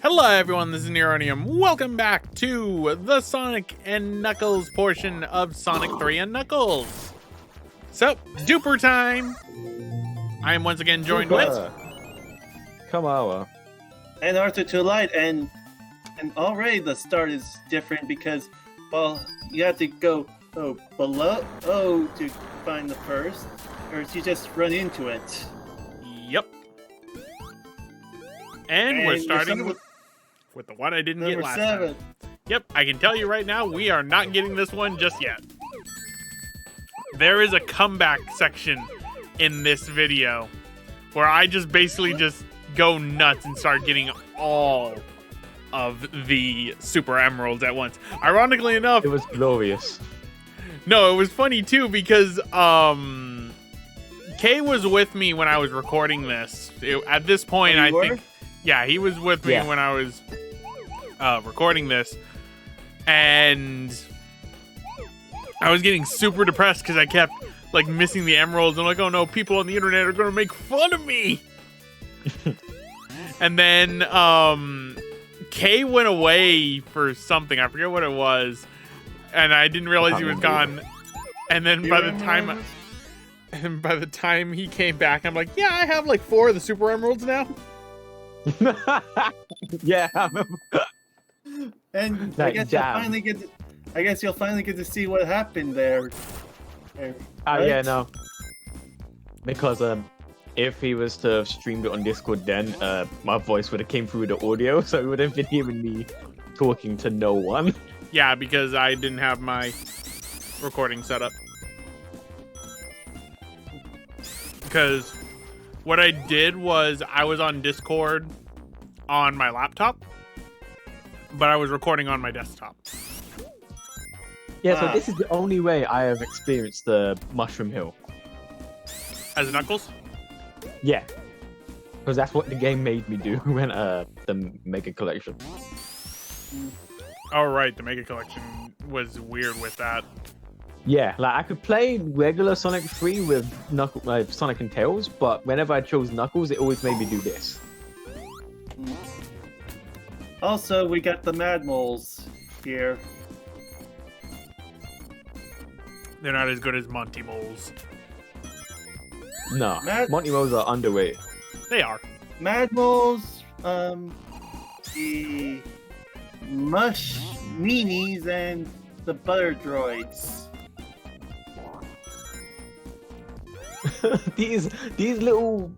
Hello everyone, this is Neronium. Welcome back to the Sonic and Knuckles portion of Sonic 3 and Knuckles. So, Duper time! I am once again joined with... Kamawa. And Arthur to Light, and already the start is different because, well, you have to go below to find the first, or you just run into it. Yep. And we're starting with the one I didn't get last time. Yep, I can tell you right now, we are not getting this one just yet. There is a comeback section in this video where I just basically just go nuts and start getting all of the Super Emeralds at once. Ironically enough... It was glorious. No, it was funny too because Kay was with me when I was recording this. At this point, I think... Yeah, he was with me when I was recording this, and I was getting super depressed because I kept like missing the emeralds. I'm like, oh no, people on the internet are gonna make fun of me. And then Kay went away for something. I forget what it was, and I didn't realize he was gone. And then by the time he came back, I'm like, yeah, I have like 4 of the Super Emeralds now. Yeah, I remember. And That I guess you'll finally get to see what happened there. Right? Yeah, no. Because if he was to have streamed it on Discord, then my voice would have came through the audio, so it would have been hearing me talking to no one. Yeah, because I didn't have my recording set up. Because what I did was I was on Discord on my laptop, but I was recording on my desktop. Yeah, so this is the only way I have experienced the Mushroom Hill. As Knuckles? Yeah. Because that's what the game made me do when the Mega Collection. Oh, right, the Mega Collection was weird with that. Yeah, like I could play regular Sonic 3 with Sonic and Tails, but whenever I chose Knuckles, it always made me do this. Also, we got the Mad Moles here. They're not as good as Monty Moles. No, Monty Moles are underrated. They are. Mad Moles, the Mush Meanies, and the Butter Droids. these little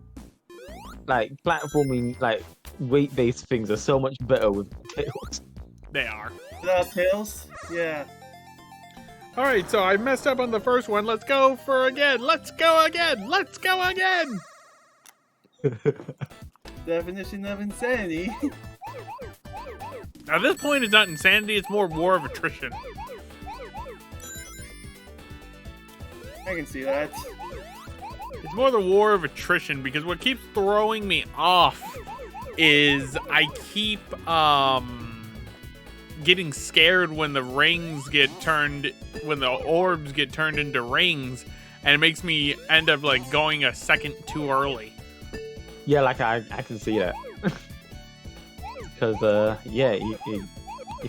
like platforming like weight-based things are so much better with Tails. They are. Without Tails? Yeah. Alright, so I messed up on the first one. Let's go for again. Let's go again. Let's go again. Definition of insanity. Now, at this point, it's not insanity. It's more war of attrition. I can see that. It's more the war of attrition because what keeps throwing me off is I keep getting scared when the rings get turned, when the orbs get turned into rings, and it makes me end up like going a second too early. Yeah, like I can see that. Because yeah, you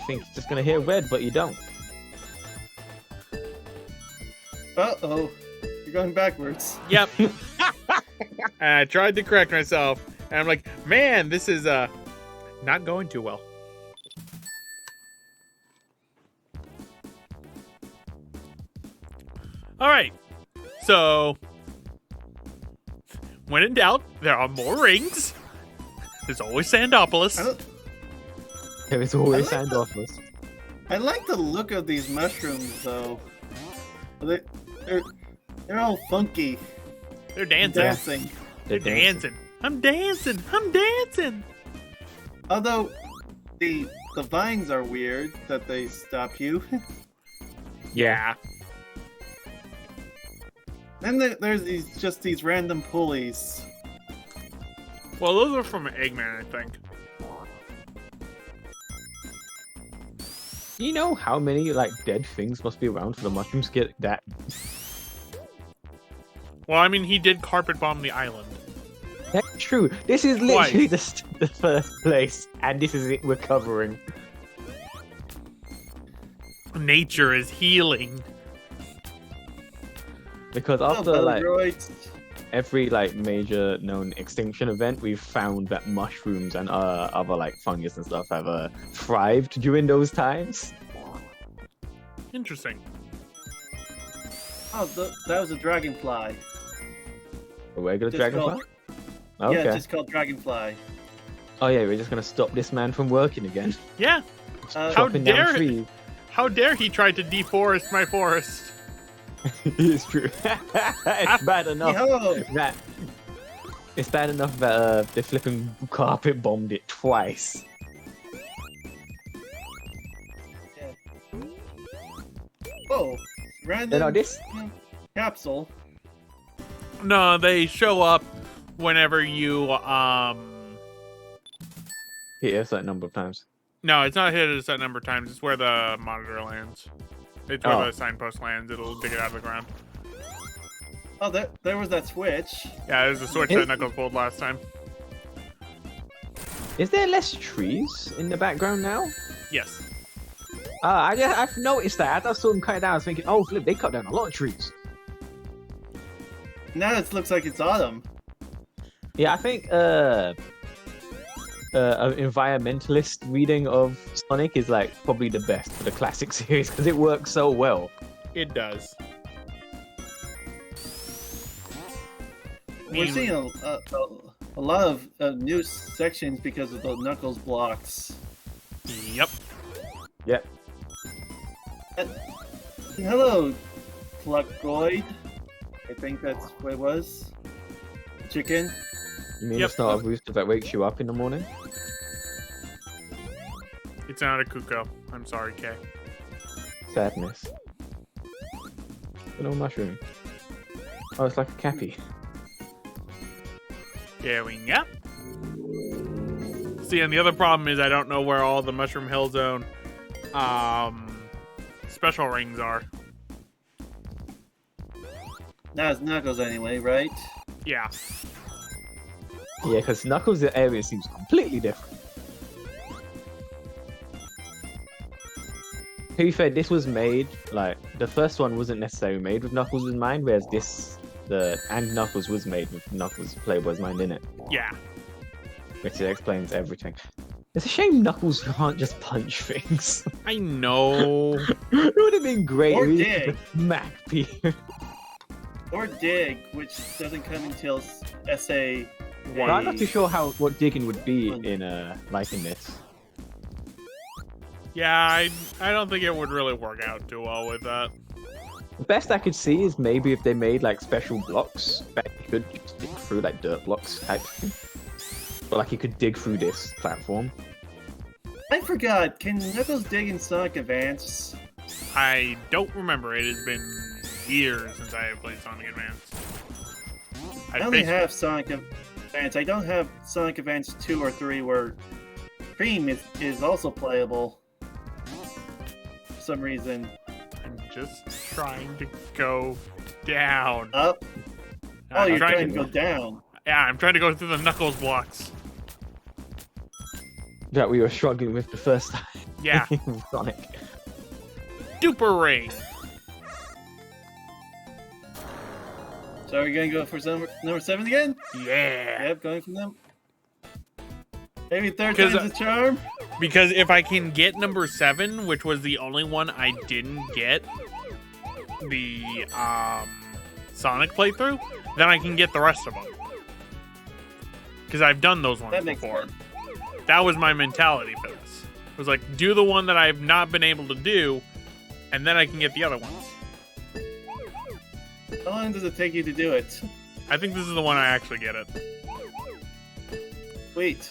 think it's just gonna hit red, but you don't. Uh-oh. You're going backwards. Yep. And I tried to correct myself, and I'm like, man, this is not going too well. All right, so when in doubt, there are more rings. There's always Sandopolis. There is always Sandopolis. I like the look of these mushrooms, though. They're all funky. They're dancing. They're dancing. I'm dancing. I'm dancing. Although the vines are weird that they stop you. Yeah. Then there's these random pulleys. Well, those are from Eggman, I think. Do you know how many like dead things must be around for the mushrooms to get that? Well, I mean, he did carpet bomb the island. That's true. This is literally the first place, and this is it recovering. Nature is healing. Because after like droids. every like major known extinction event, we've found that mushrooms and other like fungus and stuff have thrived during those times. Interesting. Oh, that was a dragonfly. A regular Just dragonfly? called- Okay. Yeah, just called dragonfly. Oh yeah, we're just gonna stop this man from working again. Yeah. Uh, How Chopping down dare trees. How dare he try to deforest my forest? It's true. It's bad enough Yo! that the flipping carpet bombed it twice. Whoa! Random No, this capsule. No, they show up whenever you hit a certain number of times. No, it's not hit a set number of times. It's where the monitor lands. It's where Oh. the signpost lands. It'll dig it out of the ground. Oh, there was that switch. Yeah, there's a switch that Knuckles pulled last time. Is there less trees in the background now? Yes. I've noticed that. I saw them cut down. I was thinking, oh, flip, they cut down a lot of trees. Now it looks like it's autumn. Yeah, I think an environmentalist reading of Sonic is like probably the best for the classic series because it works so well. It does. We're seeing a lot of new sections because of the Knuckles blocks. Yep. Yep. Hello, Pluckoid. I think that's what it was. Chicken. You mean Yep. it's not a rooster that wakes you up in the morning? It's not a Kuko. I'm sorry, Kay. Sadness. Little mushroom. Oh, it's like a cappy. There we go. See, and the other problem is I don't know where all the Mushroom Hill Zone special rings are. Now it's Knuckles anyway, right? Yeah. Yeah, because Knuckles' area seems completely different. To be fair, this was made, like, the first one wasn't necessarily made with Knuckles in mind, whereas and Knuckles was made with Knuckles' Playboy's mind in it. Yeah. Which explains everything. It's a shame Knuckles can't just punch things. I know. It would have been great Or if he dig. could smack people. Or Dig, which doesn't come until SA. Well, I'm not too sure what digging would be in this. Yeah, I don't think it would really work out too well with that. The best I could see is maybe if they made like special blocks that you could just dig through, like dirt blocks type thing. But like you could dig through this platform. I forgot. Can Knuckles dig in Sonic Advance? I don't remember. It has been years since I have played Sonic Advance. I only have Sonic Advance. I don't have Sonic Advance 2 or 3 where Cream is also playable. For some reason. I'm just trying to go down. Up? Oh, I'm you're trying to go down. Yeah, I'm trying to go through the Knuckles blocks. That we were struggling with the first time. Yeah. in Sonic. Duper ring. So are we gonna go for number 7 again? Yeah. Yep, going for them. Maybe third 'Cause, time's a charm? Because if I can get number 7, which was the only one I didn't get, the Sonic playthrough, then I can get the rest of them. Because I've done those ones That makes before. sense. That was my mentality for this. It was like, do the one that I've not been able to do, and then I can get the other ones. How long does it take you to do it? I think this is the one I actually get it. Wait.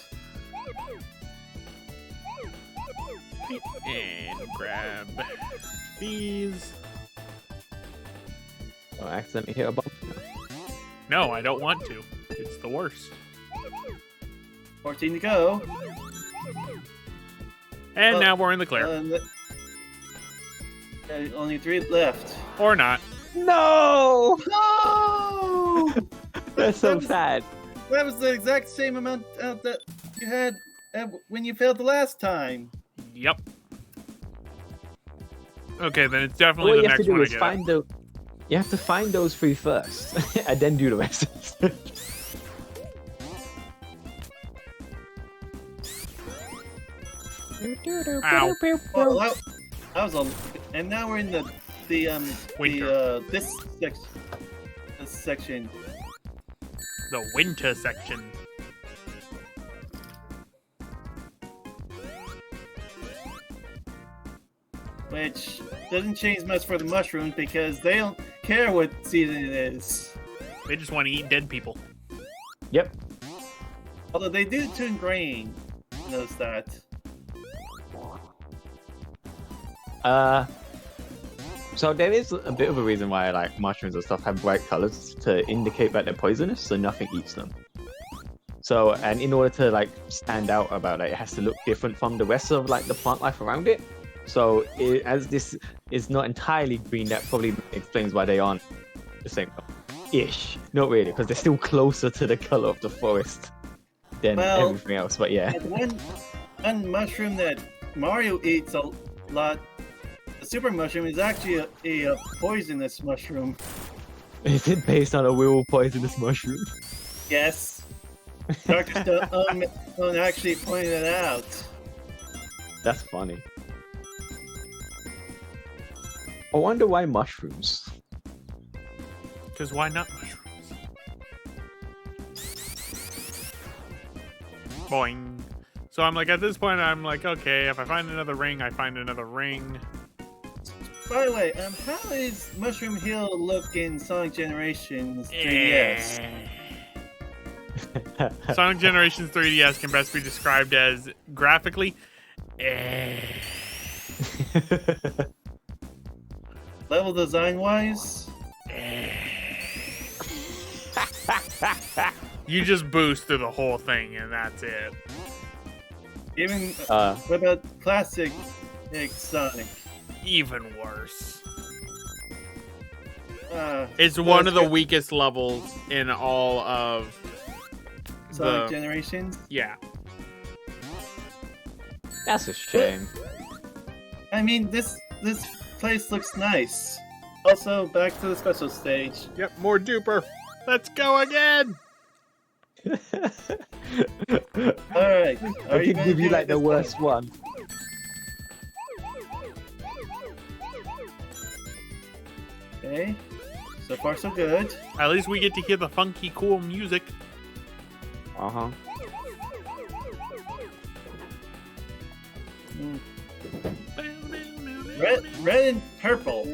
And grab these. Oh, I accidentally hit a bump. No, I don't want to. It's the worst. 14 to go. And Oh, now we're in the clear. Only 3 left. Or not. No! No! That's so That was- sad. That was the exact same amount that you had when you failed the last time. Yep. Okay, then it's definitely What the you have to next do one I is get. find the. You have to find those 3 first, and then do the rest. Ow. Well, that was a, and now we're in Winter. this section. The winter section. Which doesn't change much for the mushrooms because they don't care what season it is. They just want to eat dead people. Yep. Although they do turn green. Notice that. So there is a bit of a reason why like mushrooms and stuff have bright colors to indicate that they're poisonous, so nothing eats them. So, and in order to like stand out about it, it has to look different from the rest of like the plant life around it. So, as this is not entirely green, that probably explains why they aren't the same ish. Not really, because they're still closer to the color of the forest than everything else. But yeah, one mushroom that Mario eats a lot. The super mushroom is actually a poisonous mushroom. is it based on a real poisonous mushroom? Yes. Dr. Stone actually pointed it out. That's funny. I wonder why mushrooms. Because why not mushrooms? Boing. So I'm like, at this point, I'm like, okay, if I find another ring, I find another ring. By the way, how is Mushroom Hill look in Sonic Generations 3DS? Sonic Generations 3DS can best be described as graphically. Level design wise? You just boost through the whole thing and that's it. Even what about classic Sonic? Even worse. It's one of the weakest levels in all of Sonic Generations? Yeah. That's a shame. I mean, this place looks nice. Also, back to the special stage. Yep, more Duper. Let's go again. Alright. I can give you like the worst one. Okay. So far, so good. At least we get to hear the funky, cool music. Uh-huh. Red and purple.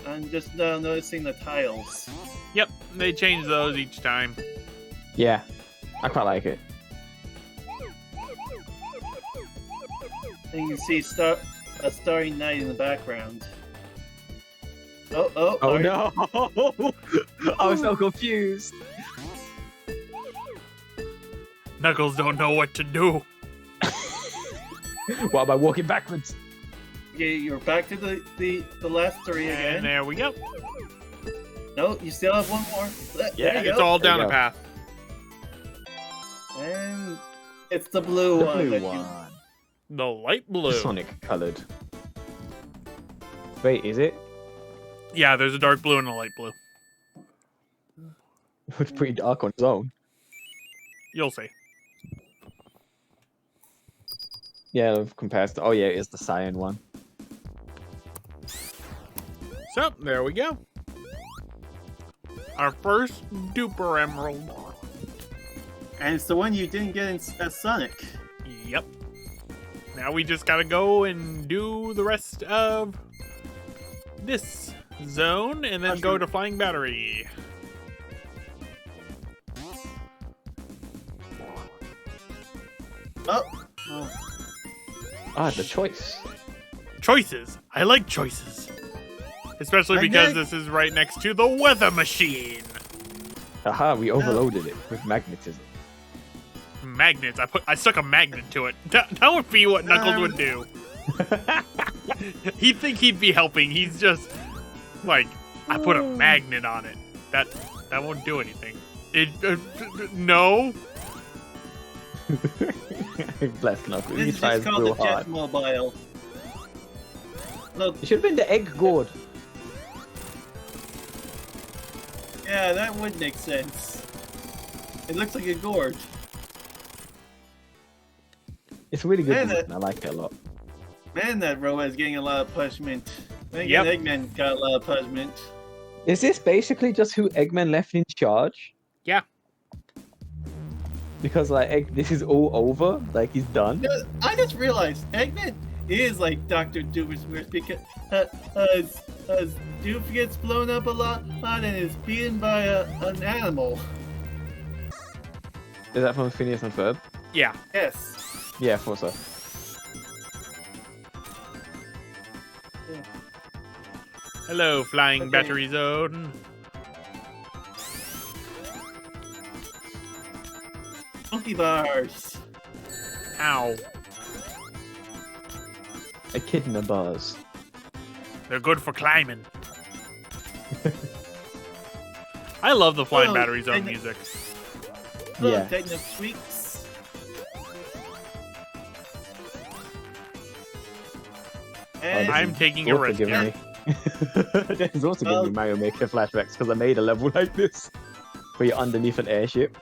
I'm just now noticing the tiles. Yep, they change those each time. Yeah, I quite like it. And you can see a starry night in the background. Oh no! I was so confused. Knuckles don't know what to do. What am I walking backwards? Yeah, you're back to the last 3 again. And there we go. No, you still have one more. Yeah, there you It's go. all down a path. And it's the blue The one. blue one. The light blue. Sonic colored. Wait, is it? Yeah, there's a dark blue and a light blue. It's pretty dark on its own. You'll see. Yeah, compared to... Oh yeah, it's the cyan one. So, there we go. Our first Duper Emerald. And it's the one you didn't get in Sonic. Yep. Now we just gotta go and do the rest of this zone and then go to Flying Battery. Oh. Ah, the choice. Choices. I like choices. Especially because this is right next to the weather machine. Aha, we overloaded it with magnetism. Magnets. I stuck a magnet to it. That would be what Knuckles would do. He'd think he'd be helping. He's just like, I put a magnet on it. That won't do anything. No. Bless Knuckle. This He is tries just called real the hard. Jet Mobile. Look, It should have been the egg gourd. yeah, that would make sense. It looks like a gourd. It's really good. Man, Design. I like it a lot. Man, that robot is getting a lot of punishment. I Yep. think Eggman got a lot of punishment. Is this basically just who Eggman left in charge? Yeah. Because like this is all over. Like he's done. You know, I just realized Eggman is like Dr. Duper's worst because as Duper gets blown up a lot and is beaten by an animal. Is that from Phineas and Ferb? Yeah. Yes. Yeah, I thought so. Hello, flying Okay. battery zone. Monkey bars. Ow. Echidna bars. They're good for climbing. I love the flying Oh, battery zone and- music. Yeah. Techno tweaks. And I'm taking a Also risk giving here. me. There's also giving me Mario Maker flashbacks because I made a level like this where you're underneath an airship.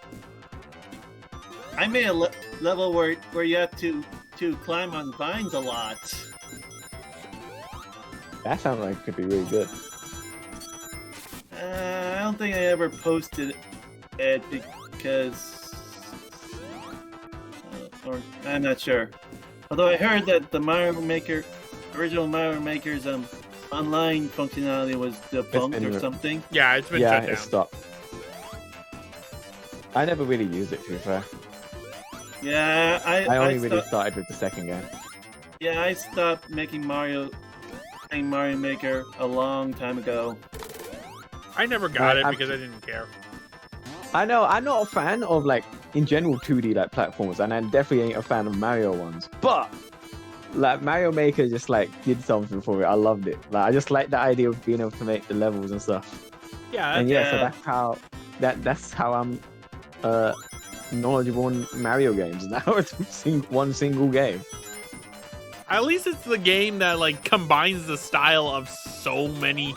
I made a level where you have to climb on vines a lot. That sounds like it could be really good. I don't think I ever posted it because, or I'm not sure. Although I heard that the original Mario Maker's online functionality was debunked been or something. Yeah, it's been Yeah, shut it down. stopped. I never really used it, to be fair. Yeah, I only really stopped. started with the second game. Yeah, I stopped playing Mario Maker a long time ago. I never got Right, it because I didn't care. I know, I'm not a fan of, like, in general 2D, like, platforms, and I definitely ain't a fan of Mario ones. But, like, Mario Maker just, like, did something for me. I loved it. Like, I just like the idea of being able to make the levels and stuff. Yeah, And yeah, so Yeah. that's how I'm knowledgeable in Mario games now. It's one single game. at least it's the game that like combines the style of so many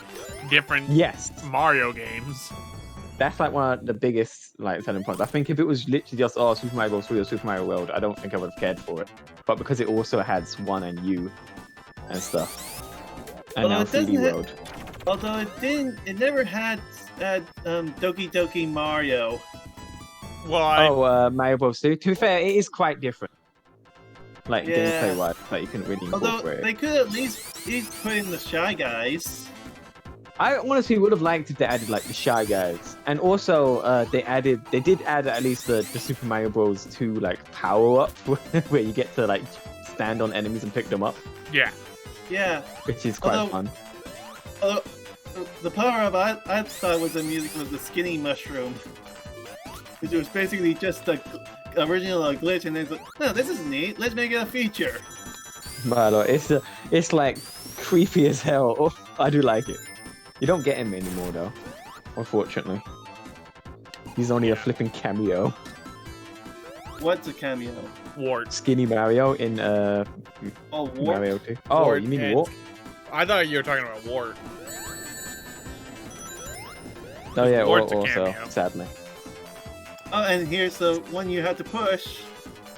different Yes, Mario games. that's like one of the biggest like selling points. I think if it was literally just Super Mario Bros. 3 or Super Mario World, I don't think I would have cared for it. But because it also had Swan and U and stuff, and Although now it doesn't 3D have- World. Although it never had Doki Doki Mario. Well, Mario Bros. 2. To be fair, it is quite different. Like Yeah. gameplay wise, like you couldn't really Although incorporate it. they could at least put in the Shy Guys. I honestly would have liked if they added like the Shy Guys, and also they did add at least the Super Mario Bros. 2 like power up where you get to like stand on enemies and pick them up, yeah. Yeah. which is quite Although- fun. Although the power of I thought was the music was the Skinny Mushroom, which was basically just the original glitch, and then it's like, oh, this is neat. Let's make it a feature. But it's like creepy as hell. Oh, I do like it. You don't get him anymore though, unfortunately. He's only a flipping cameo. What's a cameo? Wart. Skinny Mario in Oh, Warp. Mario 2. Oh, Wart you mean and- Warp? I thought you were talking about Wart. Oh yeah, Wart's a also cameo. sadly. Oh, and here's the one you have to push.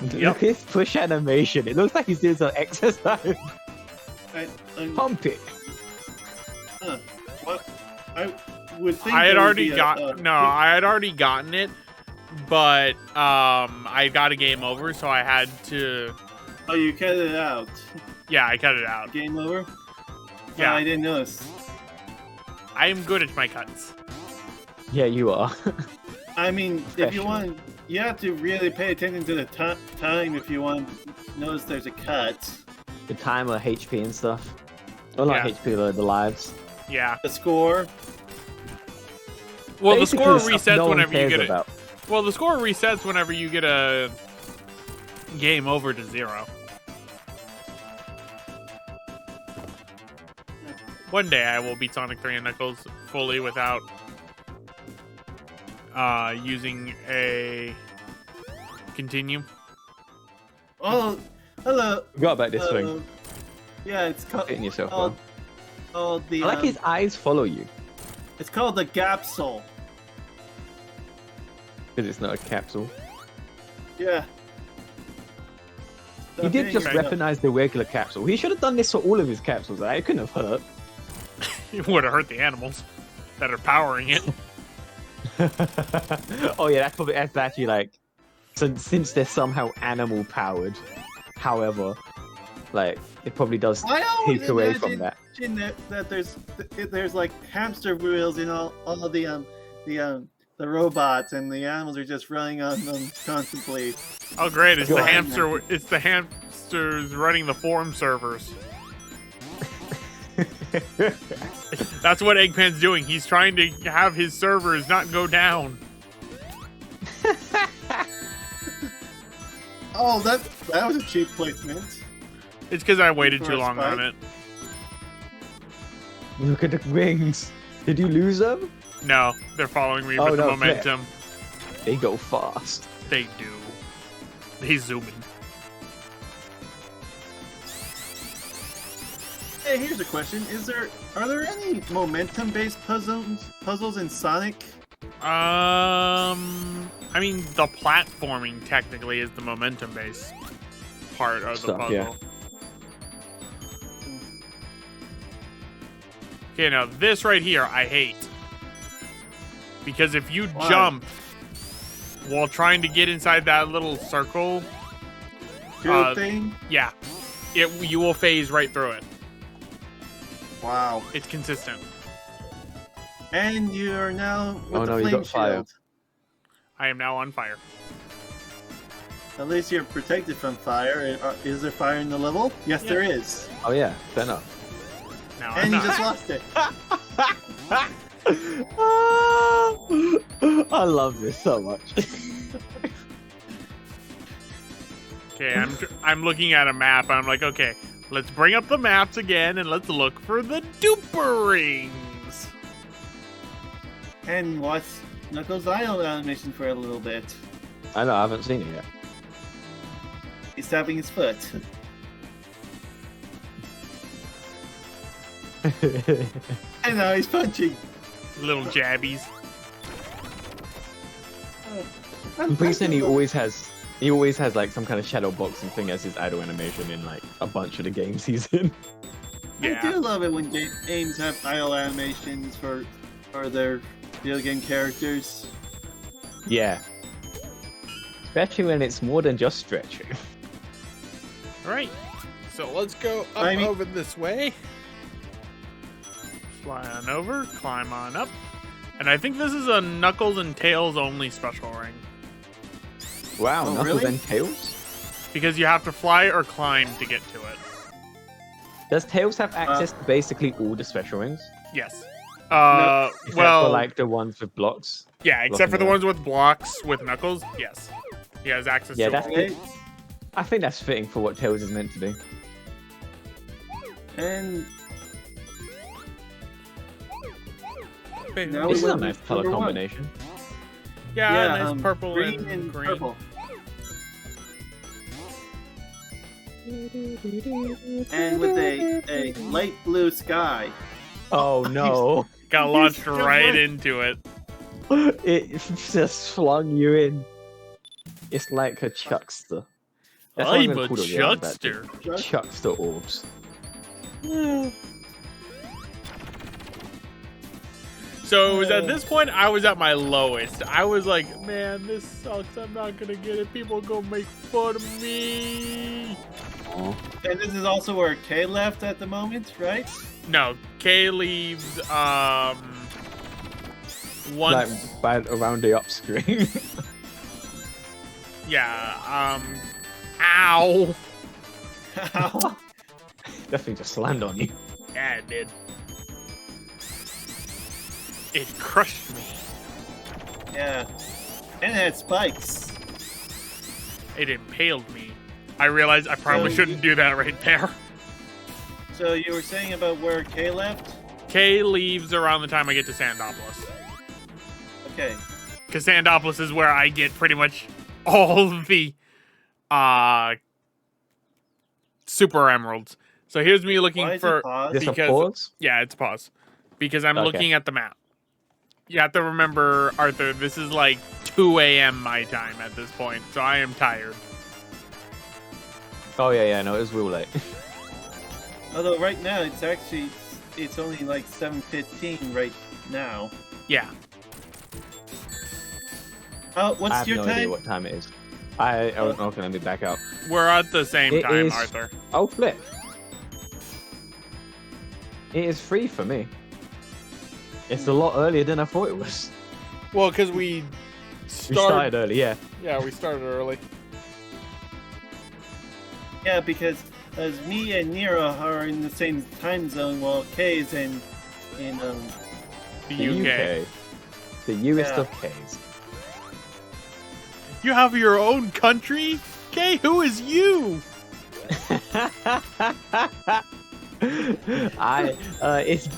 Yep. Look at his push animation. It looks like he's doing some exercise. Pump it. What? I would think I had there would already be I had already gotten it, but I got a game over, so I had to. Oh, you cut it out. Yeah, I cut it out. Game over. Yeah. I didn't notice. I am good at my cuts. Yeah, you are. I mean, if you Professional. want, you have to really pay attention to the time if you want to notice there's a cut. The timer, HP and stuff. Well, not Yeah. HP, the lives. Yeah. The score. Well, Basically, the score stuff resets no one whenever you cares get it. about. Well, the score resets whenever you get a game over to 0. One day I will beat Sonic 3 and Knuckles fully without using a continue. Oh, hello. Forgot about this thing. Yeah, it's called. Hitting yourself. Called the. I like his eyes follow you. It's called the capsule. Because it's not a capsule. Yeah. He did just weaponize the regular capsule. He should have done this for all of his capsules. Right? It couldn't have hurt. It would have hurt the animals that are powering it. Oh yeah, that's actually like, since they're somehow animal powered. However, like it probably does take away from that. That there's like hamster wheels in all the robots, and the animals are just running on them constantly. Oh great! It's the hamster. It's the hamsters running the forum servers. That's what Eggman's doing. He's trying to have his servers not go down. Oh, that was a cheap placement. It's because I waited too long on it. Look at the wings. Did you lose them? No, they're following me with the momentum. They go fast. They do. They zoom in. Hey, here's a question: are there any momentum-based puzzles in Sonic? I mean, the platforming technically is the momentum-based part of the puzzle. Yeah. Okay, now this right here, I hate. Because if you jump while trying to get inside that little circle, thing? Yeah, you will phase right through it. Wow. It's consistent. And you're now with the you flame got fire. shield. I am now on fire. At least you're protected from fire. Is there fire in the level? Yes, there is. Oh yeah, fair enough. Now And you just lost it. I love this so much. Okay, I'm looking at a map, and I'm like, okay, let's bring up the maps again, and let's look for the Duper rings. And watch Knuckles' idle animation for a little bit. I know, I haven't seen it yet. He's tapping his foot. And now he's punching. Little jabbies. I'm pretty certain he always has like some kind of shadow boxing thing as his idle animation in like a bunch of the games he's in. Yeah. I do love it when games have idle animations for their video game characters. Yeah. Especially when it's more than just stretching. Alright, so let's go up over this way. Fly on over, climb on up. And I think this is a Knuckles and Tails only special ring. Wow, Knuckles really? and Tails? Because you have to fly or climb to get to it. Does Tails have access to basically all the special rings? Yes. Except well, for like the ones with blocks? yeah, except for the ones with blocks with Knuckles, yes. He has access to that's all. good. I think that's fitting for what Tails is meant to do. And This is a nice color combination. Yeah, nice purple green and green. purple. And with a light blue sky. Oh no. Got launched right into it. It just flung you in. It's like a chuckster. That's what I'm gonna a call it, yeah, chuckster. Chuckster orbs. So it was at this point I was at my lowest. I was like, man, this sucks. I'm not gonna get it. People gonna make fun of me. And this is also where Kay left at the moment, right? No, Kay leaves once. Like by around the up screen. Yeah, ow. Ow. That thing just slammed on you. Yeah, it did. It crushed me. Yeah. And it had spikes. It impaled me. I realized I probably shouldn't do that right there. So you were saying about where Kay left? Kay leaves around the time I get to Sandopolis. Okay. because Sandopolis is where I get pretty much all the super emeralds. So here's me looking for because yeah, it's pause because I'm looking at the map. You have to remember, Arthur, this is like 2 a.m. my time at this point, so I am tired. Oh yeah, no, it was real late. Although right now it's only like 7:15 right now. Yeah. Oh, what's your I have time? no idea what time it is. Okay, let me back out. We're at the same time, Arthur. Oh, flip. It is 3 for me. It's a lot earlier than I thought it was. Well, because we started early, yeah. Yeah, we started early. Yeah, because as me and Nero are in the same time zone, while Kay is in the UK. The U.S. of K's. You have your own country? Kay, who is you?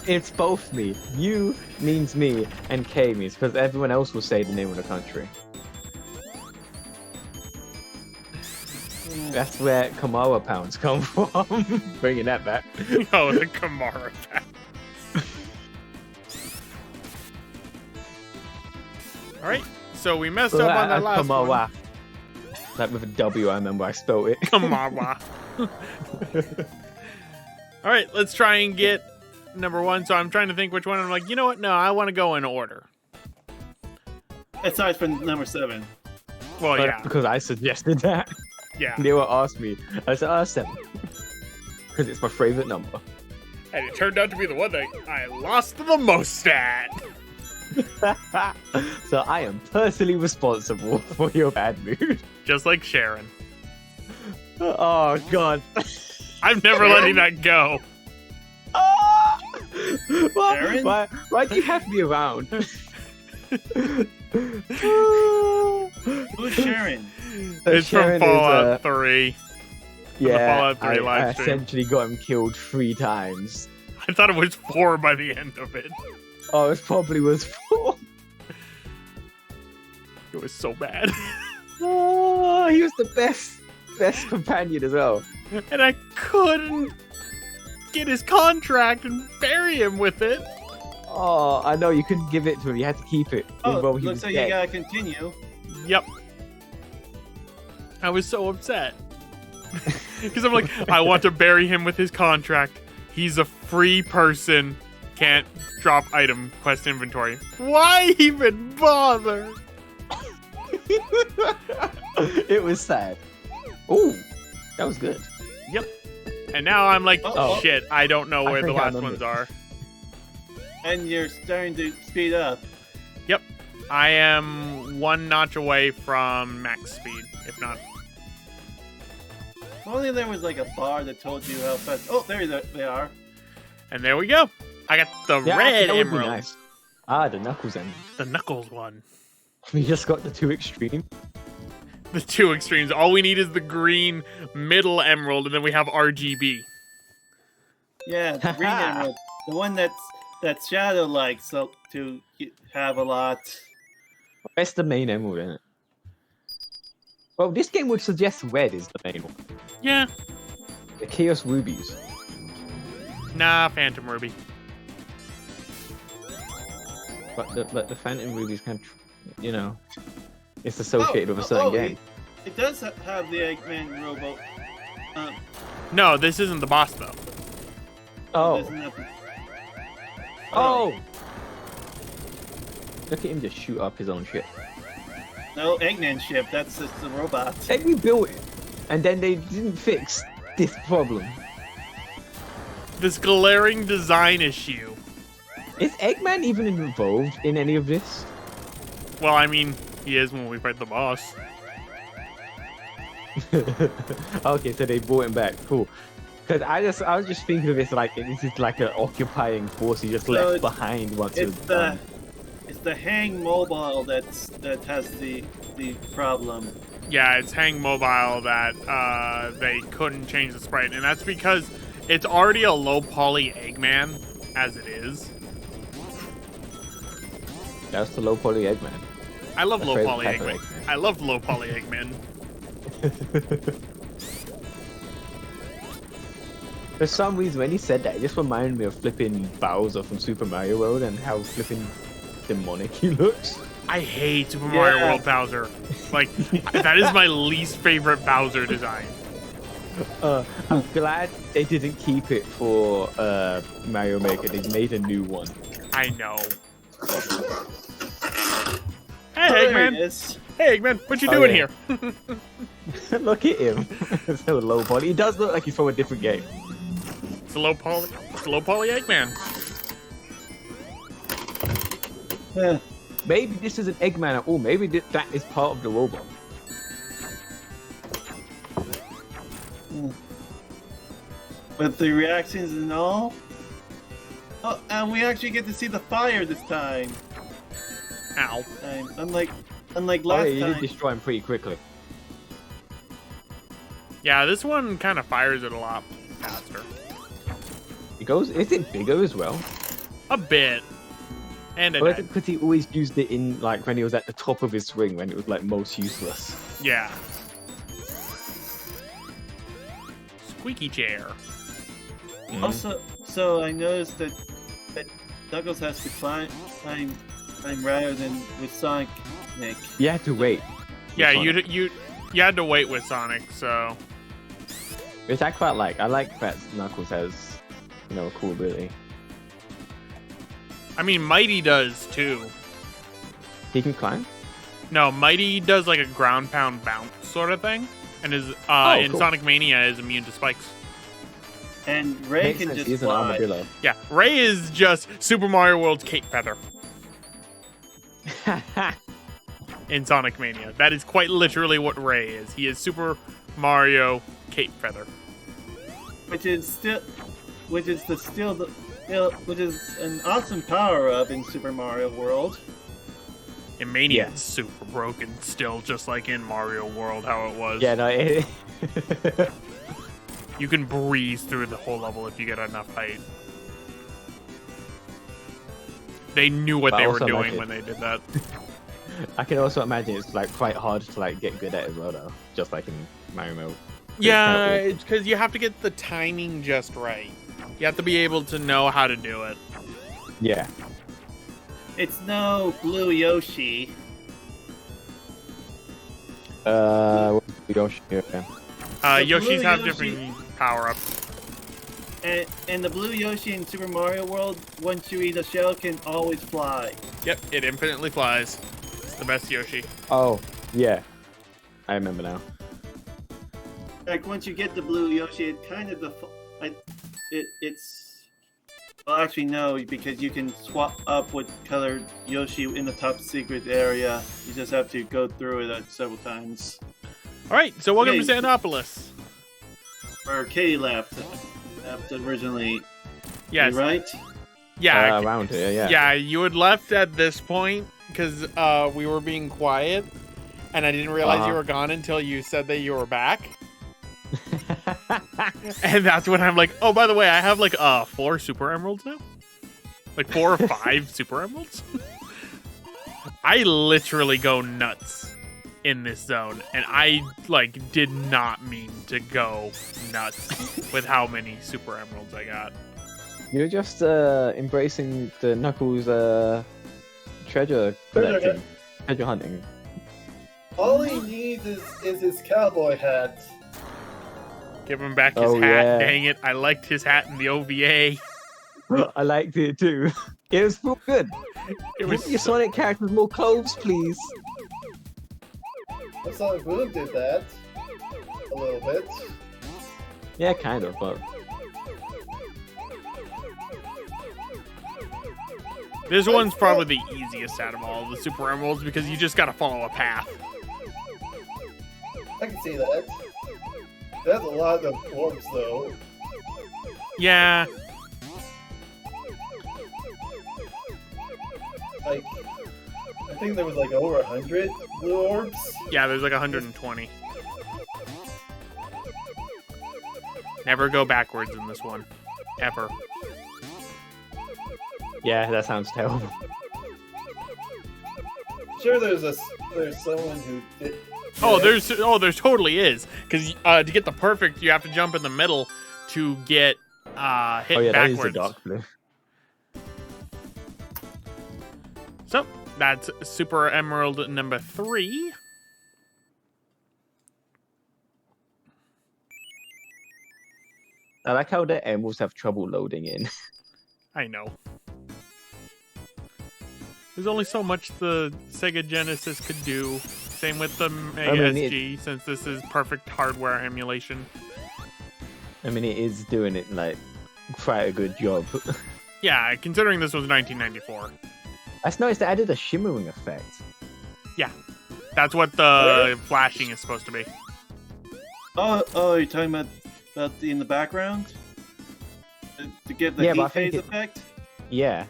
It's both me. You means me, and K means, because everyone else will say the name of the country. That's where Kamara pounds come from. Bringing that back. Oh, the Kamara pounds. All right, so we messed up on that last Kamara. one. Like with a W, I remember I spelled it. Kamara. All right, let's try and get number 1. So I'm trying to think which one. I'm like, you know what? No, I want to go in order. aside from number 7. Well, yeah. Because I suggested that. Yeah. Nero asked me. I said, 7. Because it's my favorite number. And it turned out to be the one that I lost the most at. So I am personally responsible for your bad mood. Just like Sharon. Oh, God. I'm never letting that go. Why do you have me around? Who's Sharon? It's Sharon from Fallout 3. Yeah, Fallout 3 I live stream. essentially got him killed 3 times. I thought it was 4 by the end of it. Oh, it probably was 4. It was so bad. Oh, he was the best companion as well. And I couldn't get his contract and bury him with it. Oh, I know, you couldn't give it to him. You had to keep it. Oh, Well, he looks was like dead. you gotta continue. Yep. I was so upset. Because I'm like, I want to bury him with his contract. He's a free person. Can't drop item quest inventory. Why even bother? It was sad. Ooh, that was good. Yep. And now I'm like, Oh. shit, I don't know where the think I last remember. ones are. And you're starting to speed up. Yep. I am 1 notch away from max speed, if not. If only there was like a bar that told you how fast. Oh, there they are. And there we go. I got the Yeah, red that would be emerald. nice. Ah, the Knuckles emerald. The Knuckles one. We just got the 2 extreme. The 2 extremes. All we need is the green middle emerald, and then we have RGB. Yeah, the green emerald. The one that's shadow-like, so to have a lot. That's the main emerald, isn't it? Well, this game would suggest red is the main one. Yeah. The Chaos Rubies. Nah, Phantom Ruby. But the Phantom Rubies can, you know, it's associated with a certain game. It does have the Eggman robot. No, this isn't the boss, though. Oh. There's nothing. Oh! Look at him just shoot up his own ship. No, Eggman ship. That's just the robot. They rebuilt it, and then they didn't fix this problem. This glaring design issue. Is Eggman even involved in any of this? Well, I mean, he is when we fight the boss. Okay, so they brought him back. Cool. Because I was just thinking of this like this is like an occupying force he just left behind once It's it's done. It's the hang mobile that has the problem. Yeah, it's Hang Mobile that they couldn't change the sprite, and that's because it's already a low poly Eggman as it is. That's the low poly Eggman. I love low favorite poly type of Eggman. Eggman. I love low poly Eggman. For some reason, when he said that, it just reminded me of flipping Bowser from Super Mario World and how flipping demonic he looks. I hate Super Mario World Bowser. Like, that is my least favorite Bowser design. I'm glad they didn't keep it for Mario Maker. They made a new one. I know. Hey, Eggman. Hey, Eggman. What you doing here? Look at him. So low poly. He does look like he's from a different game. It's a low poly Eggman. Yeah. Maybe this isn't Eggman at all. Maybe that is part of the robot. With the reactions and all. Oh, and we actually get to see the fire this time. Ow. Unlike last You time. did destroy him pretty quickly. Yeah, this one kind of fires it a lot faster. Is it bigger as well? A bit. And Or is it because he always used it in, like, when he was at the top of his swing, when it was, like, most useless? Yeah. Squeaky chair. Also, so I noticed that Knuckles has to climb rather than with Sonic. Nick. You had to wait. Yeah, you had to wait with Sonic, so. Which I quite like. I like that Knuckles has, a cool ability. I mean, Mighty does too. He can climb? No, Mighty does like a ground pound bounce sort of thing, and is in cool. Sonic Mania is immune to spikes. And Ray Makes can sense, just he's an fly. armadillo. Yeah, Ray is just Super Mario World's Cape Feather in Sonic Mania. That is quite literally what Ray is. He is Super Mario Cape Feather. Which is an awesome power up in Super Mario World. In Mania, Yeah. it's super broken still, just like in Mario World, how it was. Yeah, no, You can breeze through the whole level if you get enough height. They knew what But they were also, doing like, when they did that. I can also imagine it's, like, quite hard to, like, get good at as well, though. Just like in Mario Mode. Yeah, it's because you have to get the timing just right. You have to be able to know how to do it. Yeah. It's no Blue Yoshi. Yoshi, okay. Yoshi's Blue have Yoshi- different power-ups. And the Blue Yoshi in Super Mario World, once you eat a shell, can always fly. Yep, it infinitely flies. It's the best Yoshi. Oh, yeah. I remember now. Like once you get the Blue Yoshi, it kind of it's. Well, actually no, because you can swap up with colored Yoshi in the top secret area. You just have to go through it several times. All right, so welcome Okay. to Sandopolis. Where Katie left originally. Yes. Right? Yeah. Around here, yeah. Yeah, you had left at this point because we were being quiet, and I didn't realize you were gone until you said that you were back. And that's when I'm like, oh, by the way, I have like 4 Super Emeralds now. Like 4 or 5 Super Emeralds. I literally go nuts in this zone, and I like did not mean to go nuts with how many Super Emeralds I got. You're just embracing the Knuckles treasure collecting, treasure hunting. All he needs is his cowboy hat. Give him back his Oh, hat. yeah. Dang it. I liked his hat in the OVA. I liked it too. It was real good. It was Give your Sonic characters more clothes, please. Sonic Boom did that a little bit. Yeah, kind of, but This one's probably the easiest out of all the Super Emeralds because you just gotta follow a path. I can see that. That's a lot of orbs, though. Yeah. Like, I think there was like over 100 blue orbs. Yeah, there's like 120. Never go backwards in this one. Ever. yeah, that sounds terrible. sure there's someone who did. Oh, there totally is. Because to get the perfect, you have to jump in the middle to get hit Oh yeah, that is the backwards. dark blue. So that's Super Emerald number 3. I like how the emeralds have trouble loading in. I know. There's only so much the Sega Genesis could do. Same with the Mega SG, since this is perfect hardware emulation. I mean, it is doing it like quite a good job. Yeah, considering this was 1994. I just noticed they added a shimmering effect. Yeah, that's what the flashing is supposed to be. Oh, you're talking about in the background to give the heat phase effect. Yeah.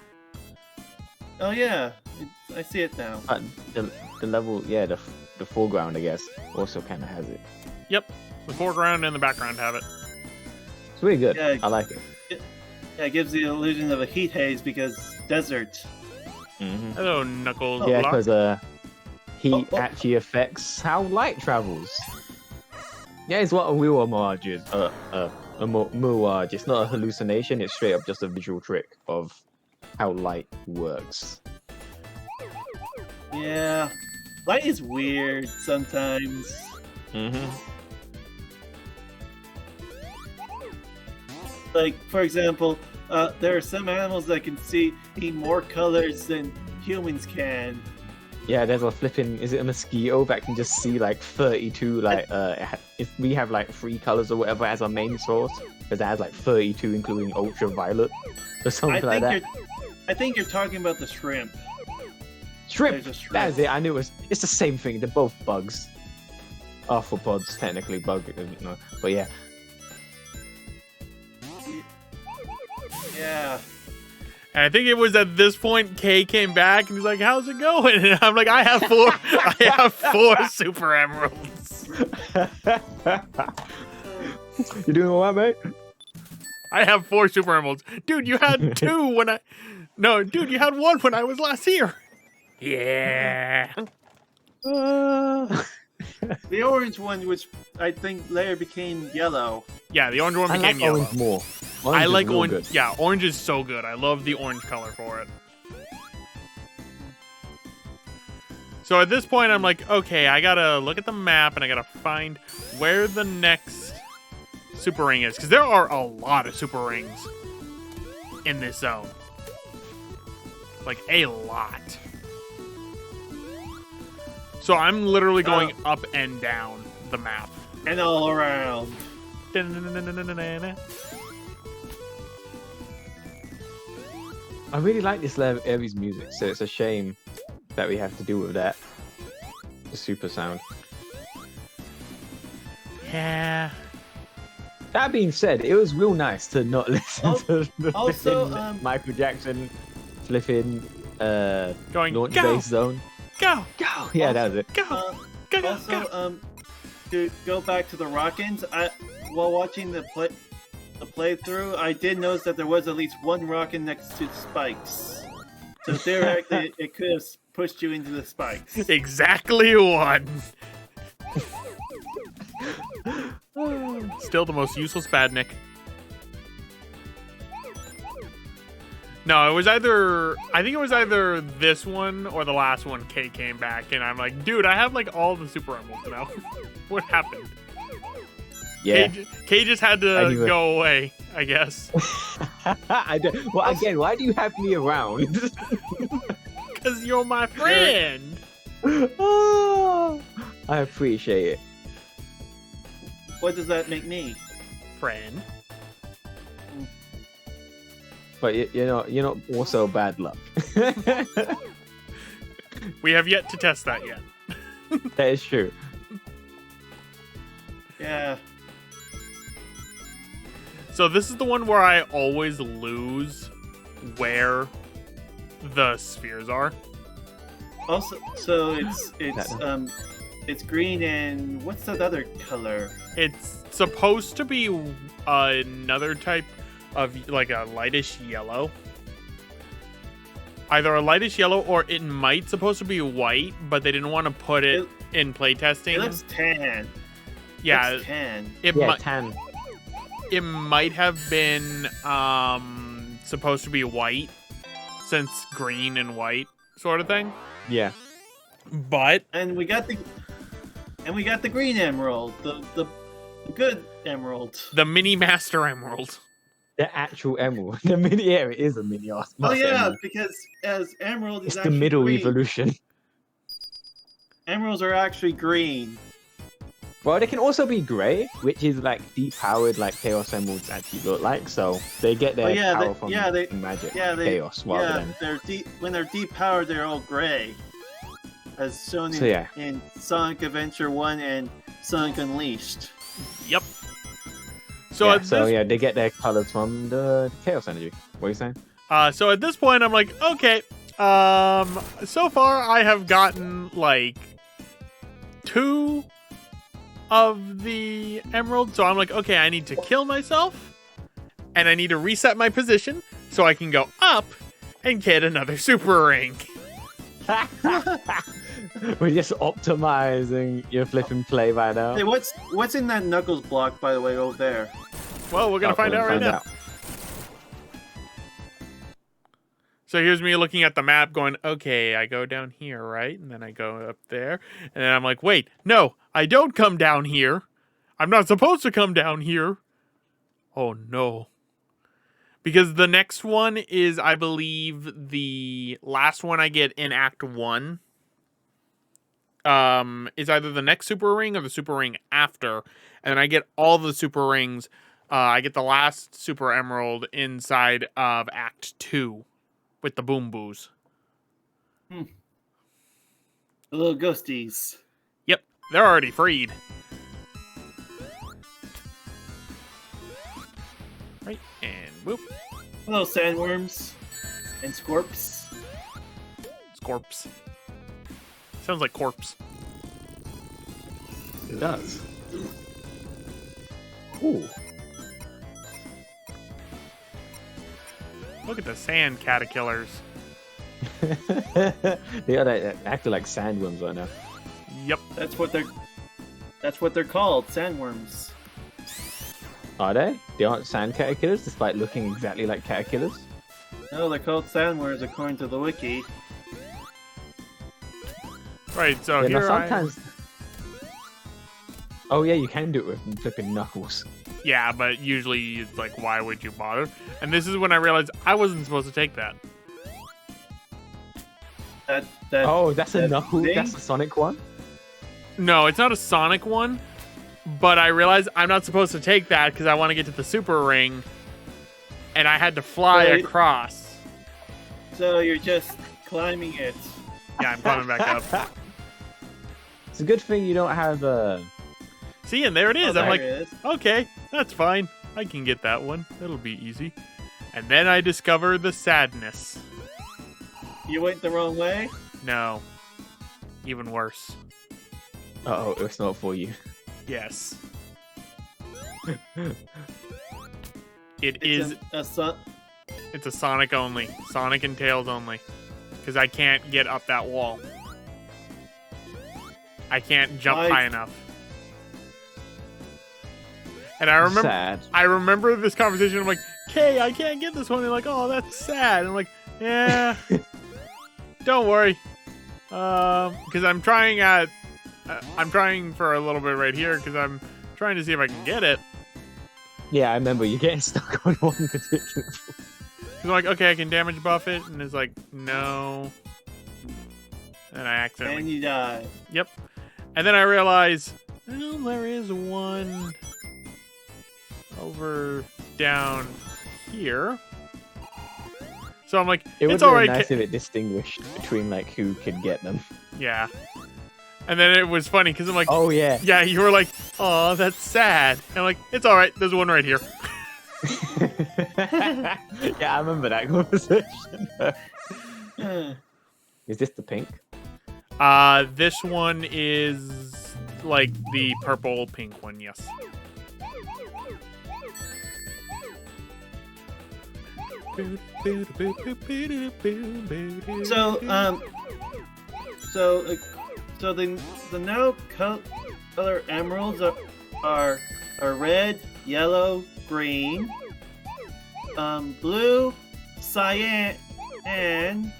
Oh yeah, I see it now. The level, yeah, the foreground, I guess, also kind of has it. Yep, the foreground and the background have it. It's really good. Yeah, I like it. It gives the illusion of a heat haze because desert. Mm-hmm. Hello, Knuckle. Yeah, because heat actually affects how light travels. Yeah, it's what a real homage is. A mirage. It's not a hallucination. It's straight up just a visual trick of how light works. Yeah, light is weird sometimes. Mm-hmm. Like, for example, there are some animals that can see more colors than humans can. Yeah, there's a flipping. Is it a mosquito that can just see like 32? Like, if we have like 3 colors or whatever as our main source, because it has like 32, including ultraviolet or something like that. I think you're talking about the shrimp. Shrimp. Shrimp. That is it. I knew it's the same thing. They're both bugs. Arthropods, technically bug, but yeah. Yeah. And I think it was at this point Kay came back and he's like, "How's it going?" And I'm like, "I have 4. I have 4 Super Emeralds. You doing all right, mate? I have 4 Super Emeralds, dude. You had 2 when I. No, dude, you had 1 when I was last here. Yeah. The orange one, which I think later became yellow. Yeah, the orange one I became like yellow. orange more. I Orange like is real orange. good. Yeah, orange is so good. I love the orange color for it. So at this point, I'm like, okay, I gotta look at the map and I gotta find where the next super ring is, because there are a lot of super rings in this zone. Like a lot. So I'm literally going up and down the map. And all around. I really like this Aries music, so it's a shame that we have to deal with that. The super sound. Yeah. That being said, it was real nice to not listen to the also, flipping Michael Jackson flipping Going, launch go! base zone. Go! Go! Yeah, that was it. Go! Go! Go! Also, Go! to go back to the Rockins, while watching the playthrough, I did notice that there was at least one Rockin next to the spikes. So theoretically, it could have pushed you into the spikes. Exactly one. Still the most useless badnik. No, it was I think it was either this one or the last one Kay came back, and I'm like, dude, I have like all the Super Emeralds now. What happened? Yeah. Kay just had to go away, I guess. Well, again, why do you have me around? Because you're my friend. Oh, I appreciate it. What does that make me? Friend. But you're not also bad luck. We have yet to test that yet. That is true. Yeah. So this is the one where I always lose where the spheres are. Also, so it's green and what's that other color? It's supposed to be another type of like a lightish yellow. either a lightish yellow or it might supposed to be white, but they didn't want to put it in playtesting. It looks tan. Yeah, It looks tan. Tan. It might have been supposed to be white, since green and white sort of thing. Yeah. But And we got the green emerald, the good emerald. the mini master emerald. The actual emerald. The mini area is a mini master Oh yeah, emerald. because as emerald is It's the actually middle green. evolution. Emeralds are actually green. Well, they can also be grey, which is like depowered, like Chaos Emeralds actually look like. So they get their power from magic, chaos, rather than. When they're depowered, they're all gray, as shown in Sonic Adventure 1 and Sonic Unleashed. Yep. So they get their colors from the chaos energy. What are you saying? So at this point, I'm like, okay. So far, I have gotten like 2 of the emeralds. So I'm like, okay, I need to kill myself, and I need to reset my position so I can go up and get another super ring. We're just optimizing your flipping play right now. Hey, what's in that Knuckles block, by the way, over there? Well, we're gonna find out right now. So here's me looking at the map going, okay, I go down here, right? And then I go up there. And then I'm like, wait, no, I don't come down here. I'm not supposed to come down here. Oh, no. Because the next one is, I believe, the last one I get in Act 1. Is either the next super ring or the super ring after. And then I get all the super rings. I get the last super emerald inside of Act 2. With the Boom Boos. The little ghosties. Yep, they're already freed. Right, and whoop. Hello, sandworms. And scorps. Scorps. Sounds like corpse. It does. Ooh. Look at the sand caterpillars. They are acting like sandworms right now. Yep. That's what they're called, sandworms. Are they? They aren't sand caterpillars, despite looking exactly like caterpillars. No, they're called sandworms according to the wiki. Right, so yeah, here sometimes. Oh yeah, you can do it with flipping Knuckles. Yeah, but usually it's like, why would you bother? And this is when I realized I wasn't supposed to take that. That's a Knuckles. That's a Sonic one. No, it's not a Sonic one. But I realized I'm not supposed to take that because I want to get to the super ring, and I had to fly across. So you're just climbing it. Yeah, I'm climbing back up. It's a good thing you don't have See, and there it is. Oh, I'm like, it is. okay, that's fine. I can get that one. That'll be easy. And then I discover the sadness. You went the wrong way? No. Even worse. oh, it's not for you. Yes. It's a Sonic only. Sonic and Tails only. Because I can't get up that wall. I can't jump high enough. And I remember this conversation. I'm like, Kay, I can't get this one. They're like, oh, that's sad. And I'm like, yeah, don't worry. Because I'm trying for a little bit right here because I'm trying to see if I can get it. Yeah, I remember you getting stuck on one particular. Because I'm like, okay, I can damage buff it, and it's like, no. And I accidentally. And you die. Yep. And then I realize, well, there is one over down here. So I'm like, it's all right. Nice if it distinguished between like who could get them. Yeah. And then it was funny because I'm like, oh yeah, yeah. You were like, oh, that's sad. And I'm like, it's all right. There's one right here. Yeah, I remember that conversation. Is this the pink? This one is like the purple pink one. Yes. So the now color emeralds are red, yellow, green, blue, cyan, and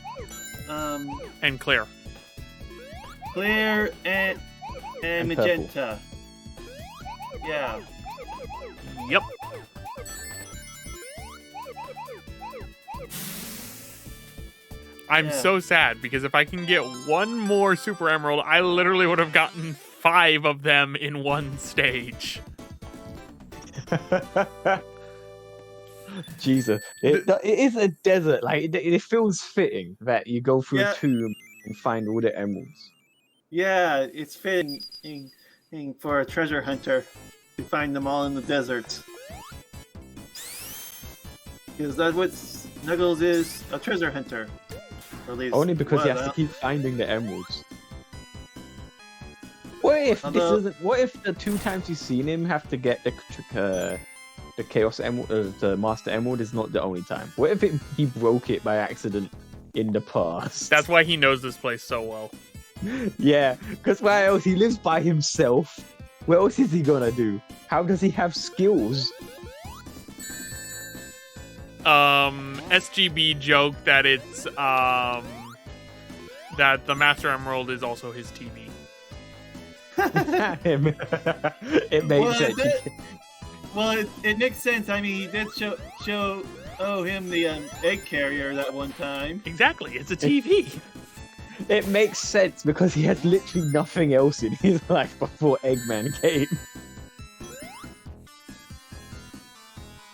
clear. Clear and magenta. Yeah. Yep. I'm so sad because if I can get one more Super Emerald, I literally would have gotten 5 of them in one stage. Jesus, it is a desert. Like it feels fitting that you go through a tomb and find all the emeralds. Yeah, it's fitting for a treasure hunter to find them all in the desert. Because that's what Knuckles is, a treasure hunter. Or at least only because he has to keep finding the emeralds. What if this isn't? What if the 2 times you've seen him have to get the Chaos Emerald, the Master Emerald is not the only time? What if he broke it by accident in the past? That's why he knows this place so well. Yeah, because why else? He lives by himself. What else is he gonna do? How does he have skills? SGB joke that it's that the Master Emerald is also his TV. It makes sense. It makes sense. I mean, he did show him the egg carrier that one time. Exactly, it's a TV. It makes sense because he had literally nothing else in his life before Eggman came.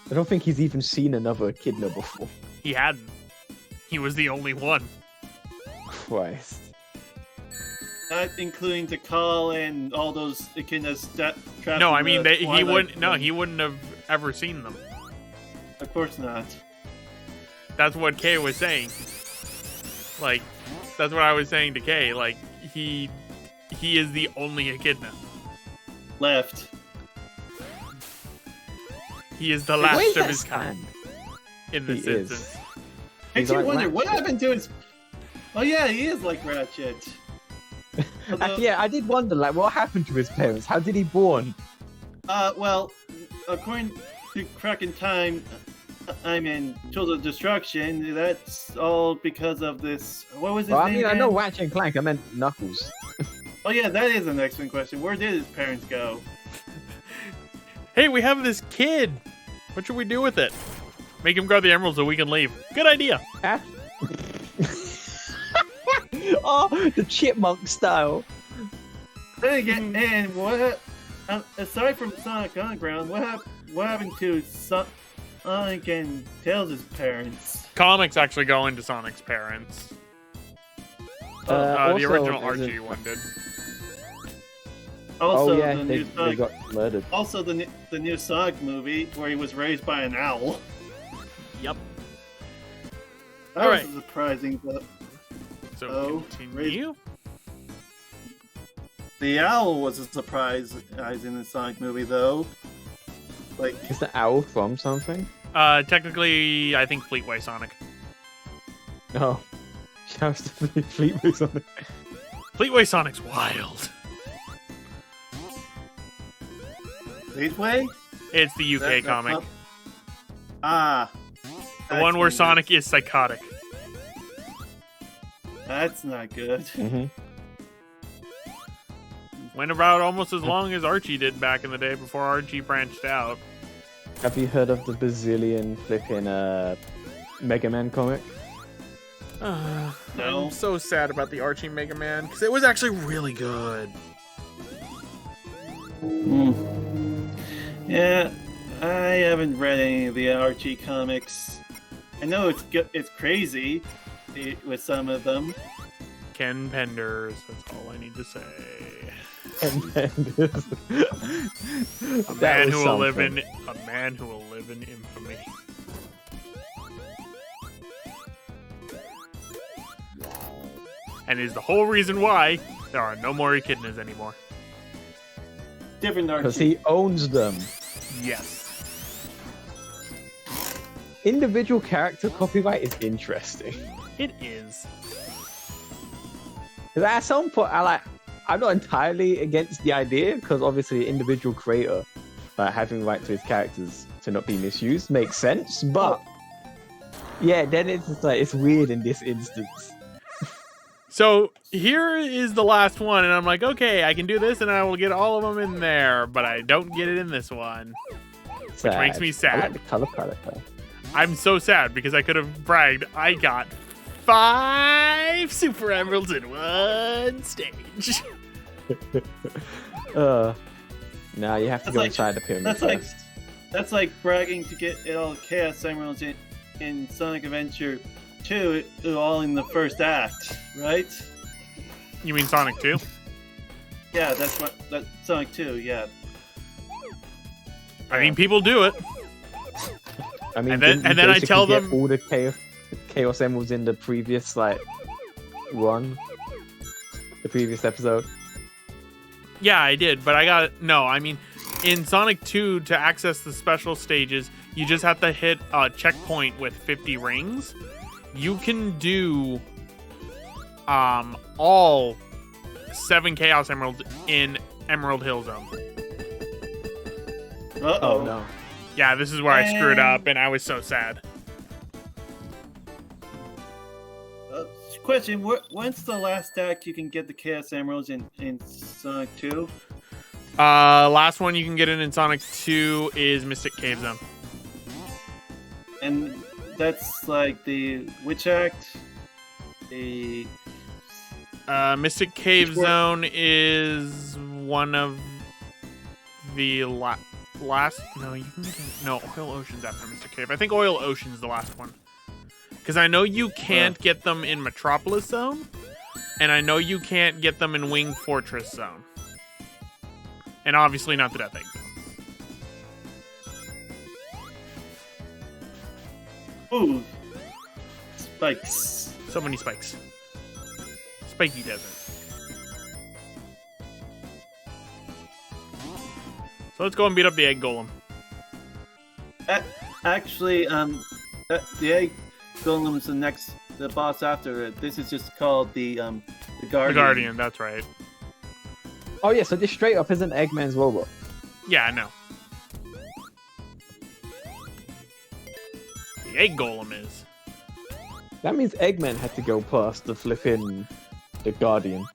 I don't think he's even seen another echidna before. He hadn't. He was the only one. Christ. Not including Tikal and all those echidnas trapped. No, I mean he wouldn't. No, he wouldn't have ever seen them. Of course not. That's what Kay was saying. Like, that's what I was saying to Kay. Like, he is the only echidna left. He is the last of his kind in this instance. Makes you wonder what happened to his. Oh yeah, he is like Ratchet. Although... yeah, I did wonder, like, what happened to his parents? How did he born? Well, according to Kraken Time, I'm in Tools of Destruction. That's all because of this. What was his name? I mean, I know Ratchet and Clank. I meant Knuckles. Oh yeah, that is the next one question. Where did his parents go? Hey, we have this kid. What should we do with it? Make him guard the emeralds so we can leave. Good idea. Oh, the chipmunk style. Then again, and what? Aside from Sonic Underground, what happened to Sonic and Tails' parents? Comics actually go into Sonic's parents. The original Archie one did. Also, they got murdered. Also, the new Sonic movie where he was raised by an owl. Yep. That was surprising, but. So continue. The owl was a surprise in the Sonic movie, though. Like, is the owl from something? Technically, I think Fleetway Sonic. Oh, shouts to Fleetway Sonic. Fleetway Sonic's wild. Fleetway? It's the UK comic. The one where Sonic is psychotic. That's not good. Mm-hmm. Went about almost as long as Archie did back in the day before Archie branched out. Have you heard of the bazillion flipping Mega Man comic? No. I'm so sad about the Archie Mega Man because it was actually really good. Yeah, I haven't read any of the Archie comics. I know it's crazy with some of them. Ken Penders, that's all I need to say. Ken Penders. A man who will live in infamy. And is the whole reason why there are no more echidnas anymore. Different Archie. Because he owns them. Yes. individual character copyright is interesting. It is. Because at some point, I'm not entirely against the idea, because obviously individual creator having right to his characters to not be misused makes sense, but yeah, then it's just like, it's weird in this instance. So here is the last one, and I'm like, okay, I can do this, and I will get all of them in there, but I don't get it in this one, which makes me sad. I like the color palette though. I'm so sad because I could have bragged I got 5 Super Emeralds in one stage. Now you have to go inside the pyramid first. That's like bragging to get all Chaos Emeralds in Sonic Adventure 2, all in the first act, right? You mean Sonic 2? Yeah, that's Sonic 2, yeah. I mean, people do it. I mean, and then I tell them all the Chaos Emeralds in the previous the previous episode. Yeah, I did, but I got no. I mean, in Sonic 2, to access the special stages, you just have to hit a checkpoint with 50 rings. You can do all 7 Chaos Emeralds in Emerald Hill Zone. Uh-oh. Oh no. Yeah, this is where I screwed up, and I was so sad. Question, when's the last act you can get the Chaos Emeralds in Sonic 2? Last one you can get in Sonic 2 is Mystic Cave Zone. And that's like the which act? The Mystic Cave Zone is one of the last. No, you can get no Oil Ocean's after Mystic Cave. I think Oil Ocean's the last one. Because I know you can't get them in Metropolis Zone, and I know you can't get them in Wing Fortress Zone. And obviously not the Death Egg Zone. Ooh. Spikes. So many spikes. Spiky Desert. So let's go and beat up the Egg Golem. Actually, the Egg Golem's the boss after it. This is just called the Guardian. The Guardian, that's right. Oh yeah, so this straight up isn't Eggman's robot. Yeah, I know. The Egg Golem is. That means Eggman had to go past the flipping the Guardian.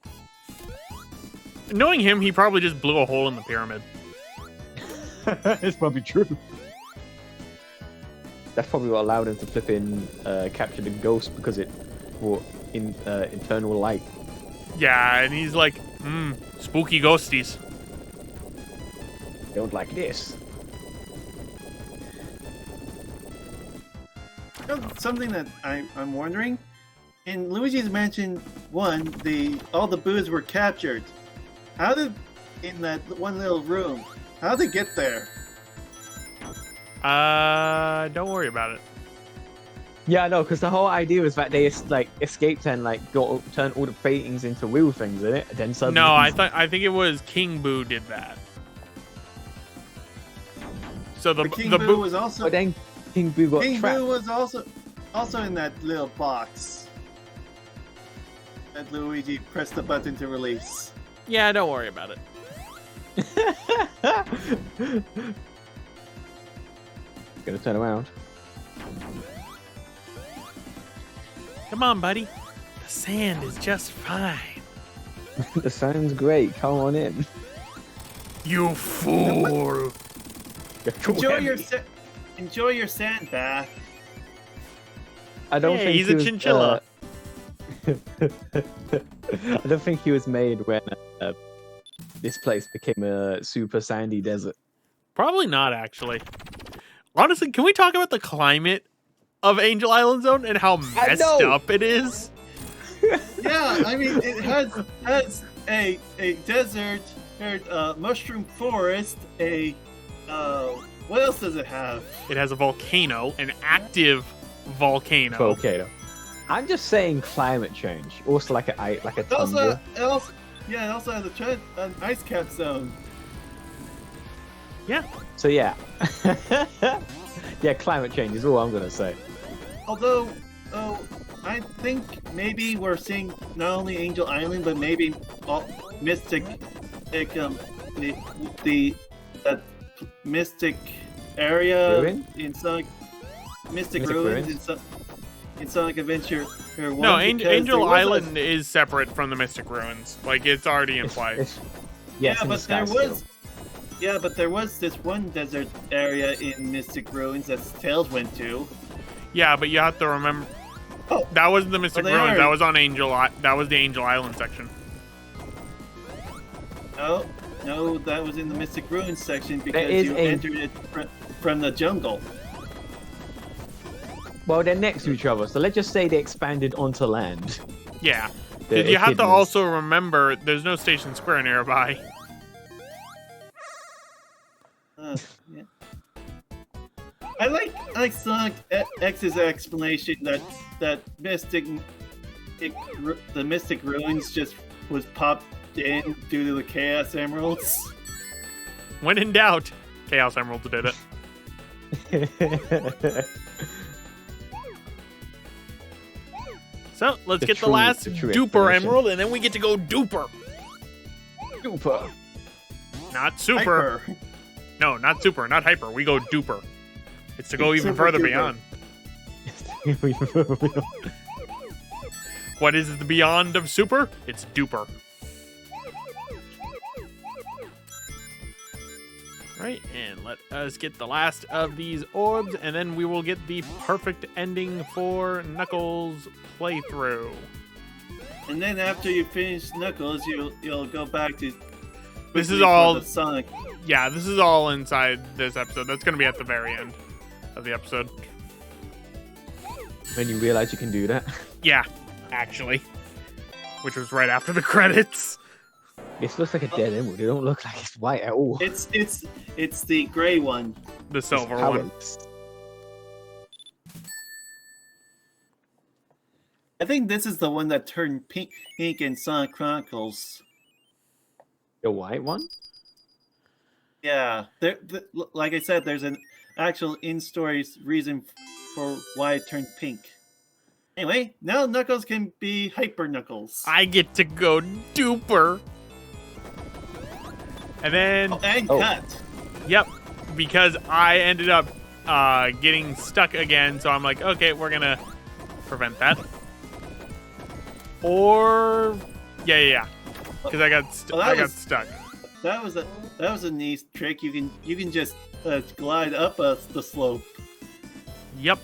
Knowing him, he probably just blew a hole in the pyramid. It's probably true. That's probably what allowed him to flip in, capture the ghost, because it brought in internal light. Yeah, and he's like, spooky ghosties. Don't like this. Something that I'm wondering, in Luigi's Mansion 1, all the boos were captured. How did, in that one little room, how did they get there? Don't worry about it. Yeah, I know, because the whole idea was that they escaped and turned all the paintings into real things in it. And then suddenly, No, I think it was King Boo did that. So the King the Boo Boo was also. But then King Boo got King trapped. Boo was also in that little box that Luigi pressed the button to release. Yeah, don't worry about it. Gonna turn around. Come on, buddy. The sand is just fine. The sound's great. Come on in. You fool! Enjoy your sand bath. I don't Hey, think he's he a was, chinchilla. I don't think he was made when this place became a super sandy desert. Probably not, actually. Honestly, can we talk about the climate of Angel Island Zone and how messed up it is? Yeah, I mean, it has a desert, mushroom forest, what else does it have? It has a volcano, an active volcano. I'm just saying climate change. Also like a tundra. It also has an ice cap zone. Yeah. So yeah. Yeah, climate change is all I'm gonna say. Although, I think maybe we're seeing not only Angel Island, but maybe Mystic, the Mystic area Ruin? in Sonic, Mystic Mystic Ruins in Sonic Adventure 1. No, because Angel there was Island is separate from the Mystic Ruins. Like, it's already in play. Yeah, but there was. Yeah, but there was this one desert area in Mystic Ruins that Tails went to. Yeah, but you have to remember... Oh. That wasn't the Mystic they Ruins. are. That was on That was the Angel Island section. No, that was in the Mystic Ruins section There because is you entered it from the jungle. Well, they're next to each other, so let's just say they expanded onto land. Yeah. The You have to echidnas. also remember there's no Station Square nearby. Yeah. I like Sonic X's explanation that the Mystic Ruins just was popped in due to the Chaos Emeralds. When in doubt, Chaos Emeralds did it. So, let's get the last Duper explanation. Emerald, and then we get to go Duper. Duper. Not Super. Hyper. No, not Super, not Hyper. We go Duper. It's to go even Super further Duper. beyond. What is the beyond of Super? It's Duper. Right, and let us get the last of these orbs, and then we will get the perfect ending for Knuckles' playthrough. And then after you finish Knuckles, you'll go back to. This is quickly for all- the Sonic. Yeah, this is all inside this episode. That's going to be at the very end of the episode. When you realize you can do that. Yeah, actually. Which was right after the credits. This looks like a dead emerald. It don't look like it's white at all. It's the gray one. The silver How one. it's- I think this is the one that turned pink in Sonic Chronicles. The white one? Yeah, like I said, there's an actual in-story reason for why it turned pink. Anyway, now Knuckles can be Hyper Knuckles. I get to go Duper. And then, And Oh. cut. yep, because I ended up getting stuck again, so I'm like, okay, we're going to prevent that. Or, yeah. Because I got stuck. That was a neat trick. You can just glide up the slope, Yep.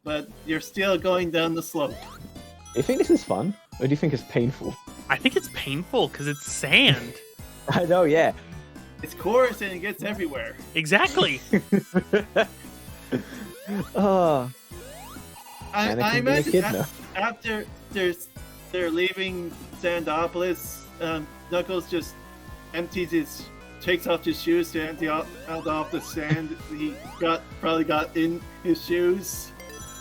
but you're still going down the slope. Do you think this is fun? Or do you think it's painful? I think it's painful because it's sand. I know, yeah. It's coarse and it gets everywhere. Exactly. Oh, I Anakin being a imagine kid now. after they're leaving Sandopolis, Knuckles just takes off his shoes to empty out off the sand he probably got in his shoes.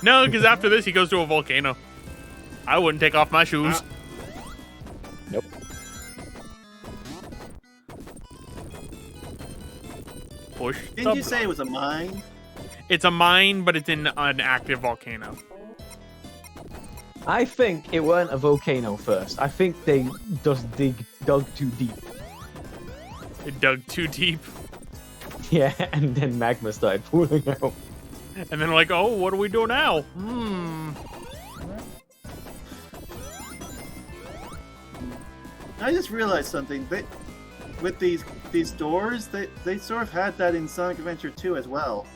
No, because after this, he goes to a volcano. I wouldn't take off my shoes. Nope. Push. Didn't you say it was a mine? It's a mine, but it's in an active volcano. I think it weren't a volcano first. I think they just dug too deep. It dug too deep. Yeah, and then magma started pooling out. And then like, oh, what do we do now? I just realized something. With these doors, they sort of had that in Sonic Adventure 2 as well.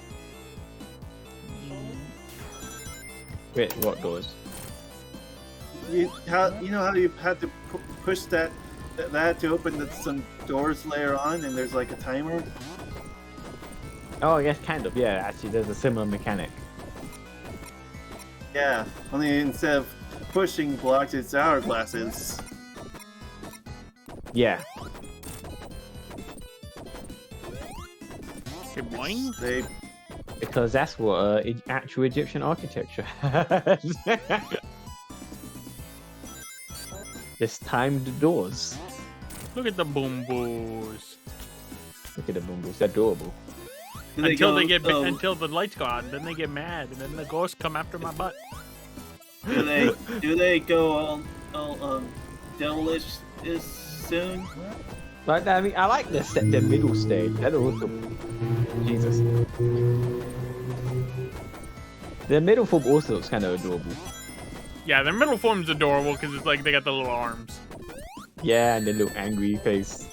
Wait, what doors? You know how you had to push that to open some doors later on, and there's like a timer. Oh, I guess kind of. Yeah, actually, there's a similar mechanic. Yeah, only instead of pushing blocks, it's hourglasses. Yeah. Okay, boing. They Because that's what actual Egyptian architecture has. There's timed doors. Look at the boom boos. Look at the boom, it's adorable. Until the lights go out, and then they get mad, and then the ghosts come after my butt. Do they go all devilish soon? Like, I mean, I like the middle stage. That's awesome. Jesus. The middle form also looks kind of adorable. Yeah, their middle form's adorable because it's like they got the little arms. Yeah, and the little angry face.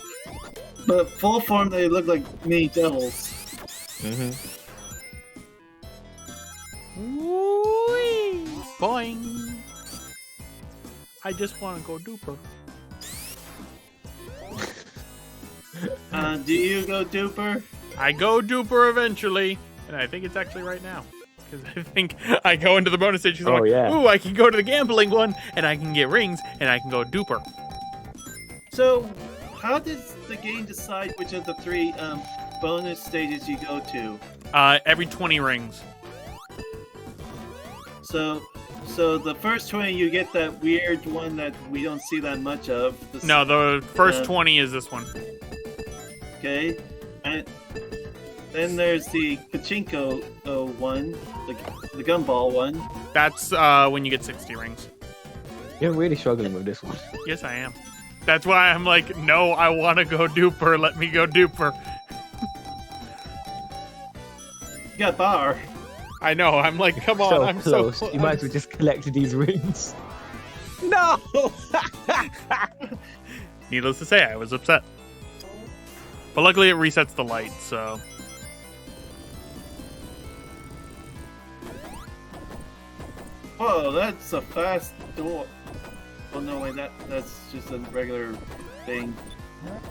But full form, they look like mini devils. Whee! Boing! I just want to go Duper. Do you go Duper? I go Duper eventually, and I think it's actually right now. Because I think I go into the bonus stage. Oh, yeah. Ooh, I can go to the gambling one, and I can get rings, and I can go Duper. So, how does the game decide which of the 3 bonus stages you go to? Every 20 rings. So the first 20 you get that weird one that we don't see that much of. No, the first 20 is this one. Okay, and then there's the pachinko one, the gumball one. That's when you get 60 rings. You're really struggling with this one. Yes, I am. That's why I'm like, no, I want to go Duper. Let me go Duper. You got bar. I know. I'm like, come on. I'm close. so close. You might as well just collect these rings. No! Needless to say, I was upset. But luckily it resets the light, so... Whoa, that's a fast door. Oh no, wait, that's just a regular thing.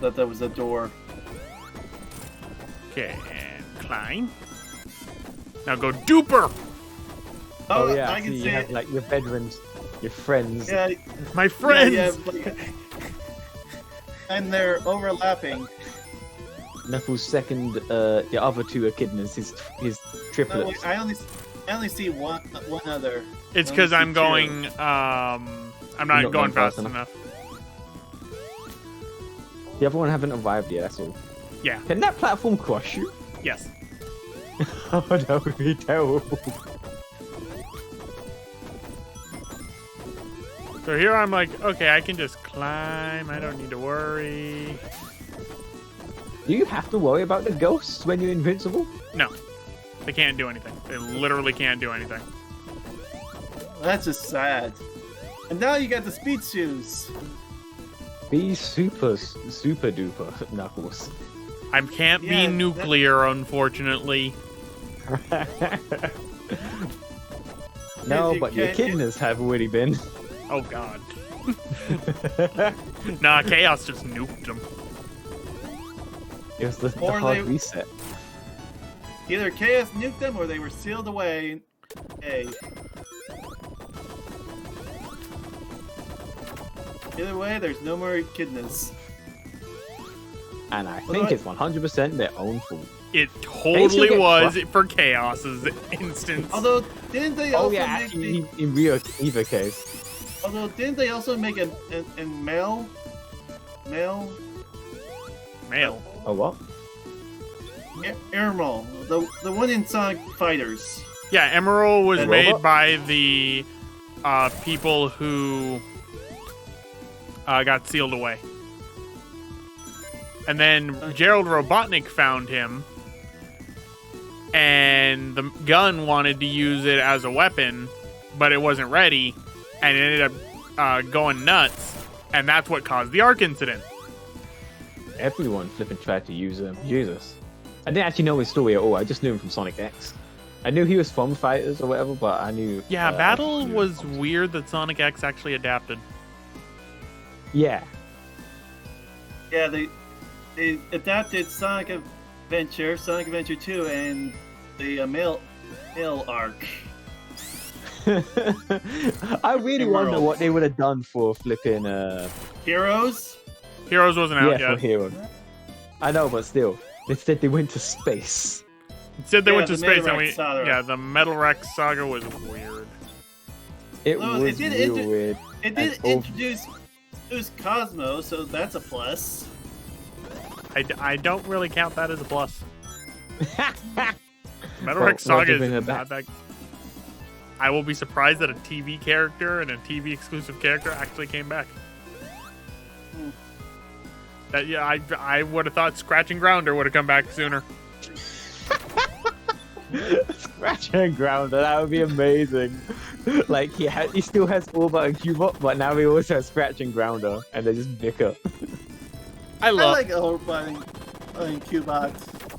That was a door. Okay, and climb. Now go Duper! Oh yeah, I can see you have it. like your veterans, your friends. Yeah, My friends! yeah, and they're overlapping. Knuckles' second, the other 2 echidnas, his No, triplets. wait, I only see one other. It's I because only I'm see going, I'm not going fast enough. The other one haven't arrived yet, that's all. Yeah. Can that platform crush you? Yes. Oh, that would be terrible. So here I'm like, okay, I can just climb. I don't need to worry. Do you have to worry about the ghosts when you're invincible? No. They can't do anything. They literally can't do anything. That's just sad. And now you got the speed shoes. Be super duper, Knuckles. I can't be Yeah, nuclear, unfortunately. No, You but your can't- echidnas have already been. Oh, God. Nah, Chaos just nuked them. It was the Or hard they- reset. Either Chaos nuked them or they were sealed away. Hey. Either way, there's no more echidnas. And I Although think it's 100% their own fault. It totally get was crushed. for Chaos's instance. Although, didn't they Oh also yeah, make actually, the... in either case. Although, didn't they also make a male? Male. Oh what? Emerald, the one in Sonic Fighters. Yeah, Emerald was And made robot? by the people who got sealed away. And then Gerald Robotnik found him, and the gun wanted to use it as a weapon, but it wasn't ready, and it ended up going nuts, and that's what caused the Ark incident. Everyone flipping tried to use him. Jesus. I didn't actually know his story at all. I just knew him from Sonic X. I knew he was from Fighters or whatever, but I knew... Yeah, I Battle just knew was him. weird that Sonic X actually adapted. Yeah. Yeah, they adapted Sonic Adventure, Sonic Adventure 2, and the male arc. I really wonder Emerald. what they would have done for flipping... Heroes? Heroes wasn't out yeah, yet. for Hero. I know, but still. Instead, they went to space. Instead, they Yeah, went to the space, Metal and Rex saga. yeah, the Metal Rex saga was weird. It Well, was it did real weird. It And did oh- introduce Cosmo, so that's a plus. I don't really count that as a plus. Metal Well, Rex Saga bring her is not that. I will be surprised that a TV character and a TV exclusive character actually came back. That I would have thought Scratch and Grounder would have come back sooner. Scratch and Grounder, that would be amazing. Like he still has Orbot and Cubot, but now he also has Scratch and Grounder, and they just bicker. I like Orbot and Cubot.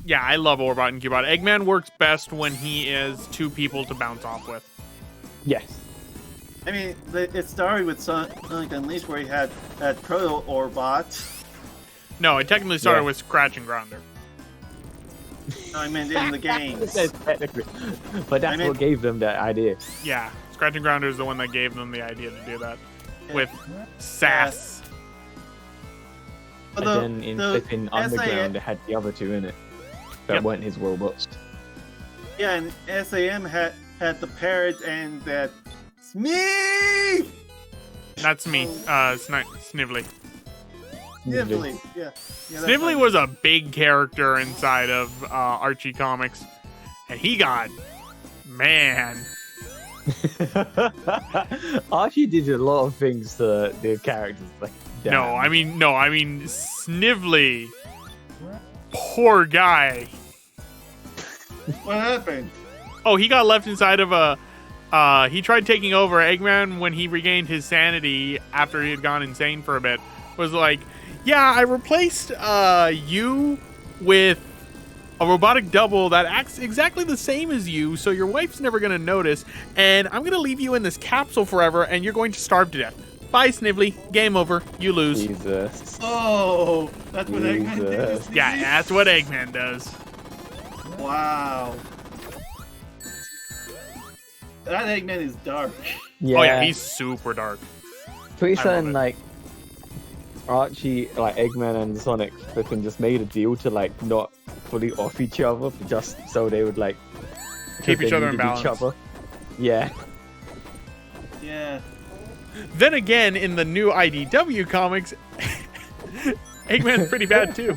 Yeah, I love Orbot and Cubot. Eggman works best when he is two people to bounce off with. Yes. I mean, it started with Sonic Unleashed where he had Proto Orbot. No, it technically started with Scratch and Grounder. No, I meant in the games. Technically. But that's what gave them that idea. Yeah, Scratch and Grounder is the one that gave them the idea to do that. With Sass. And then in flipping Underground, they had the other two in it. That weren't his robots. Yeah, and SAM had the parrot and that Smee! That's me, Snively. Snively, yeah. Snively was a big character inside of Archie comics, and he got, man. Archie did a lot of things to the characters. Like, damn. No, I mean Snively. Poor guy. What happened? Oh, he got left inside of a. He tried taking over. Eggman, when he regained his sanity after he had gone insane for a bit, was like, yeah, I replaced you with a robotic double that acts exactly the same as you, so your wife's never going to notice, and I'm going to leave you in this capsule forever, and you're going to starve to death. Bye, Snively. Game over. You lose. Jesus. Oh, that's what Eggman did. Yeah, that's what Eggman does. Wow. That Eggman is dark. Yeah. Oh yeah, he's super dark. Pretty certain, like, Archie, like Eggman and Sonic flipping just made a deal to like not fully off each other, but just so they would like keep each other in balance. Yeah. Yeah. Then again, in the new IDW comics, Eggman's pretty bad too.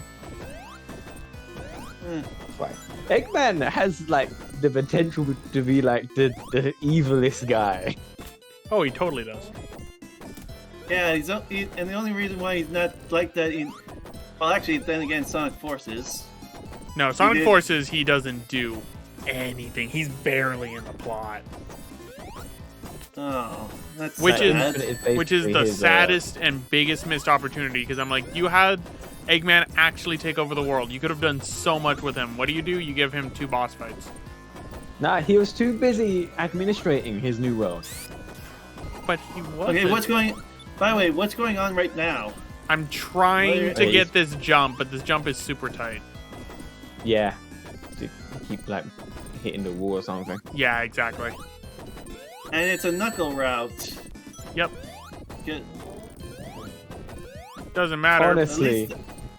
Right. Eggman has like the potential to be like the evilest guy. Oh, he totally does. Yeah, and the only reason why he's not like that well, actually, then again, Sonic Forces. No, Sonic Forces, he doesn't do anything. He's barely in the plot. Oh, that's which sad. is the saddest and biggest missed opportunity, because I'm like, you had Eggman actually take over the world. You could have done so much with him. What do? You give him 2 boss fights. Nah, he was too busy administrating his new world. But he wasn't. Okay, by the way, what's going on right now? I'm trying to get this jump, but this jump is super tight. Yeah. To keep like hitting the wall or something. Yeah, exactly. And it's a Knuckle route. Yep. Good. Doesn't matter. Honestly,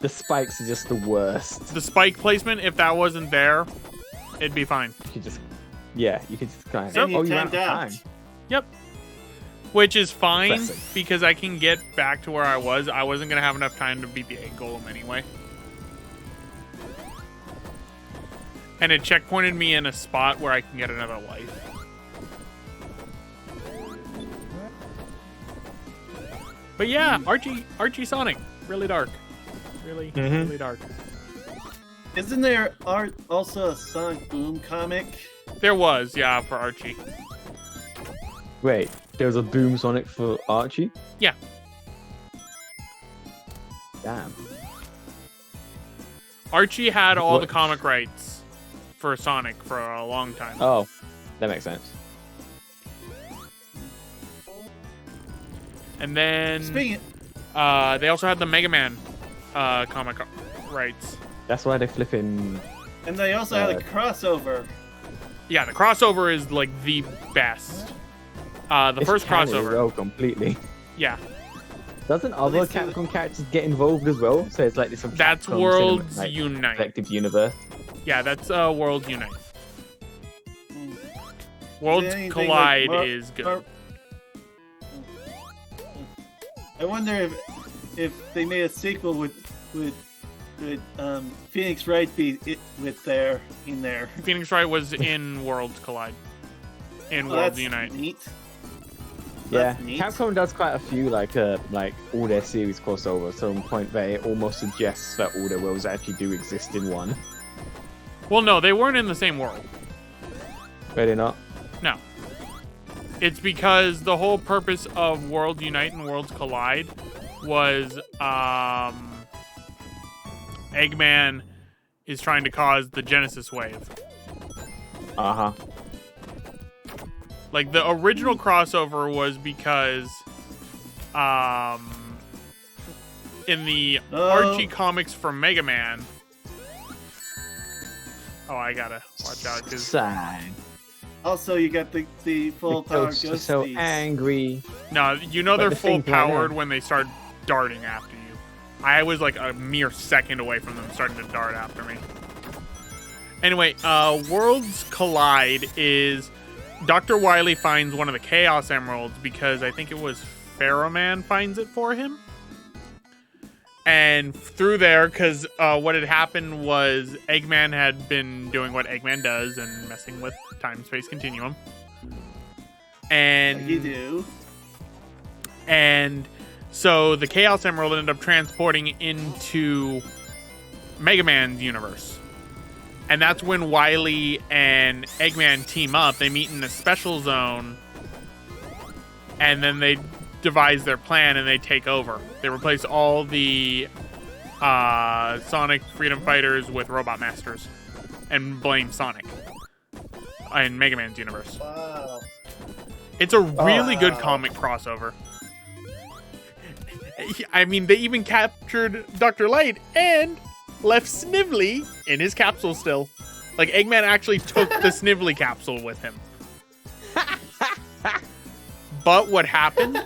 the spikes are just the worst. The spike placement, if that wasn't there, it'd be fine. You could just, yeah, you could just kind of. And you ran out of time. Yep. Which is fine, because I can get back to where I was. I wasn't going to have enough time to beat the egg golem anyway. And it checkpointed me in a spot where I can get another life. But yeah, Archie Sonic, really dark. Really, really dark. Isn't there also a Sonic Boom comic? There was, yeah, for Archie. Wait, there was a Boom Sonic for Archie? Yeah. Damn. Archie had all the comic rights for Sonic for a long time. Oh, that makes sense. And then they also had the Mega Man comic rights. That's why they flipping. And they also had a crossover. Yeah, the crossover is like the best. The first crossover. Oh, completely. Yeah. Doesn't other Capcom characters get involved as well? So it's like this. That's Capcom Worlds like, Unite. Collective universe. Yeah, that's Worlds Unite. Worlds Collide is good. I wonder if they made a sequel with would Phoenix Wright be in there? Phoenix Wright was in Worlds Collide. In Worlds Unite. Neat. Yeah, That's neat. Capcom does quite a few like all their series crossovers to a point where it almost suggests that all their worlds actually do exist in one. Well, no, they weren't in the same world. But they're not. No. It's because the whole purpose of Worlds Unite and Worlds Collide was Eggman is trying to cause the Genesis wave. Uh-huh. Like, the original crossover was because in the Archie comics from Mega Man... Oh, I gotta watch out, because... Sad. Also, you got the full power Ghosts are ghost so beast. angry. No, you know But they're the full thing right powered now- when they start darting after you. I was like a mere second away from them starting to dart after me. Anyway, Worlds Collide is... Dr. Wily finds one of the Chaos Emeralds because I think it was Pharaohman finds it for him. And through there, because what had happened was Eggman had been doing what Eggman does and messing with time-space continuum. And You do. And so the Chaos Emerald ended up transporting into Mega Man's universe. And that's when Wily and Eggman team up. They meet in a special zone. And then they devise their plan and they take over. They replace all the Sonic Freedom Fighters with Robot Masters. And blame Sonic. In Mega Man's universe. Wow. It's a really good comic crossover. I mean, they even captured Dr. Light and left Snively in his capsule still. Like, Eggman actually took the Snively capsule with him. But what happened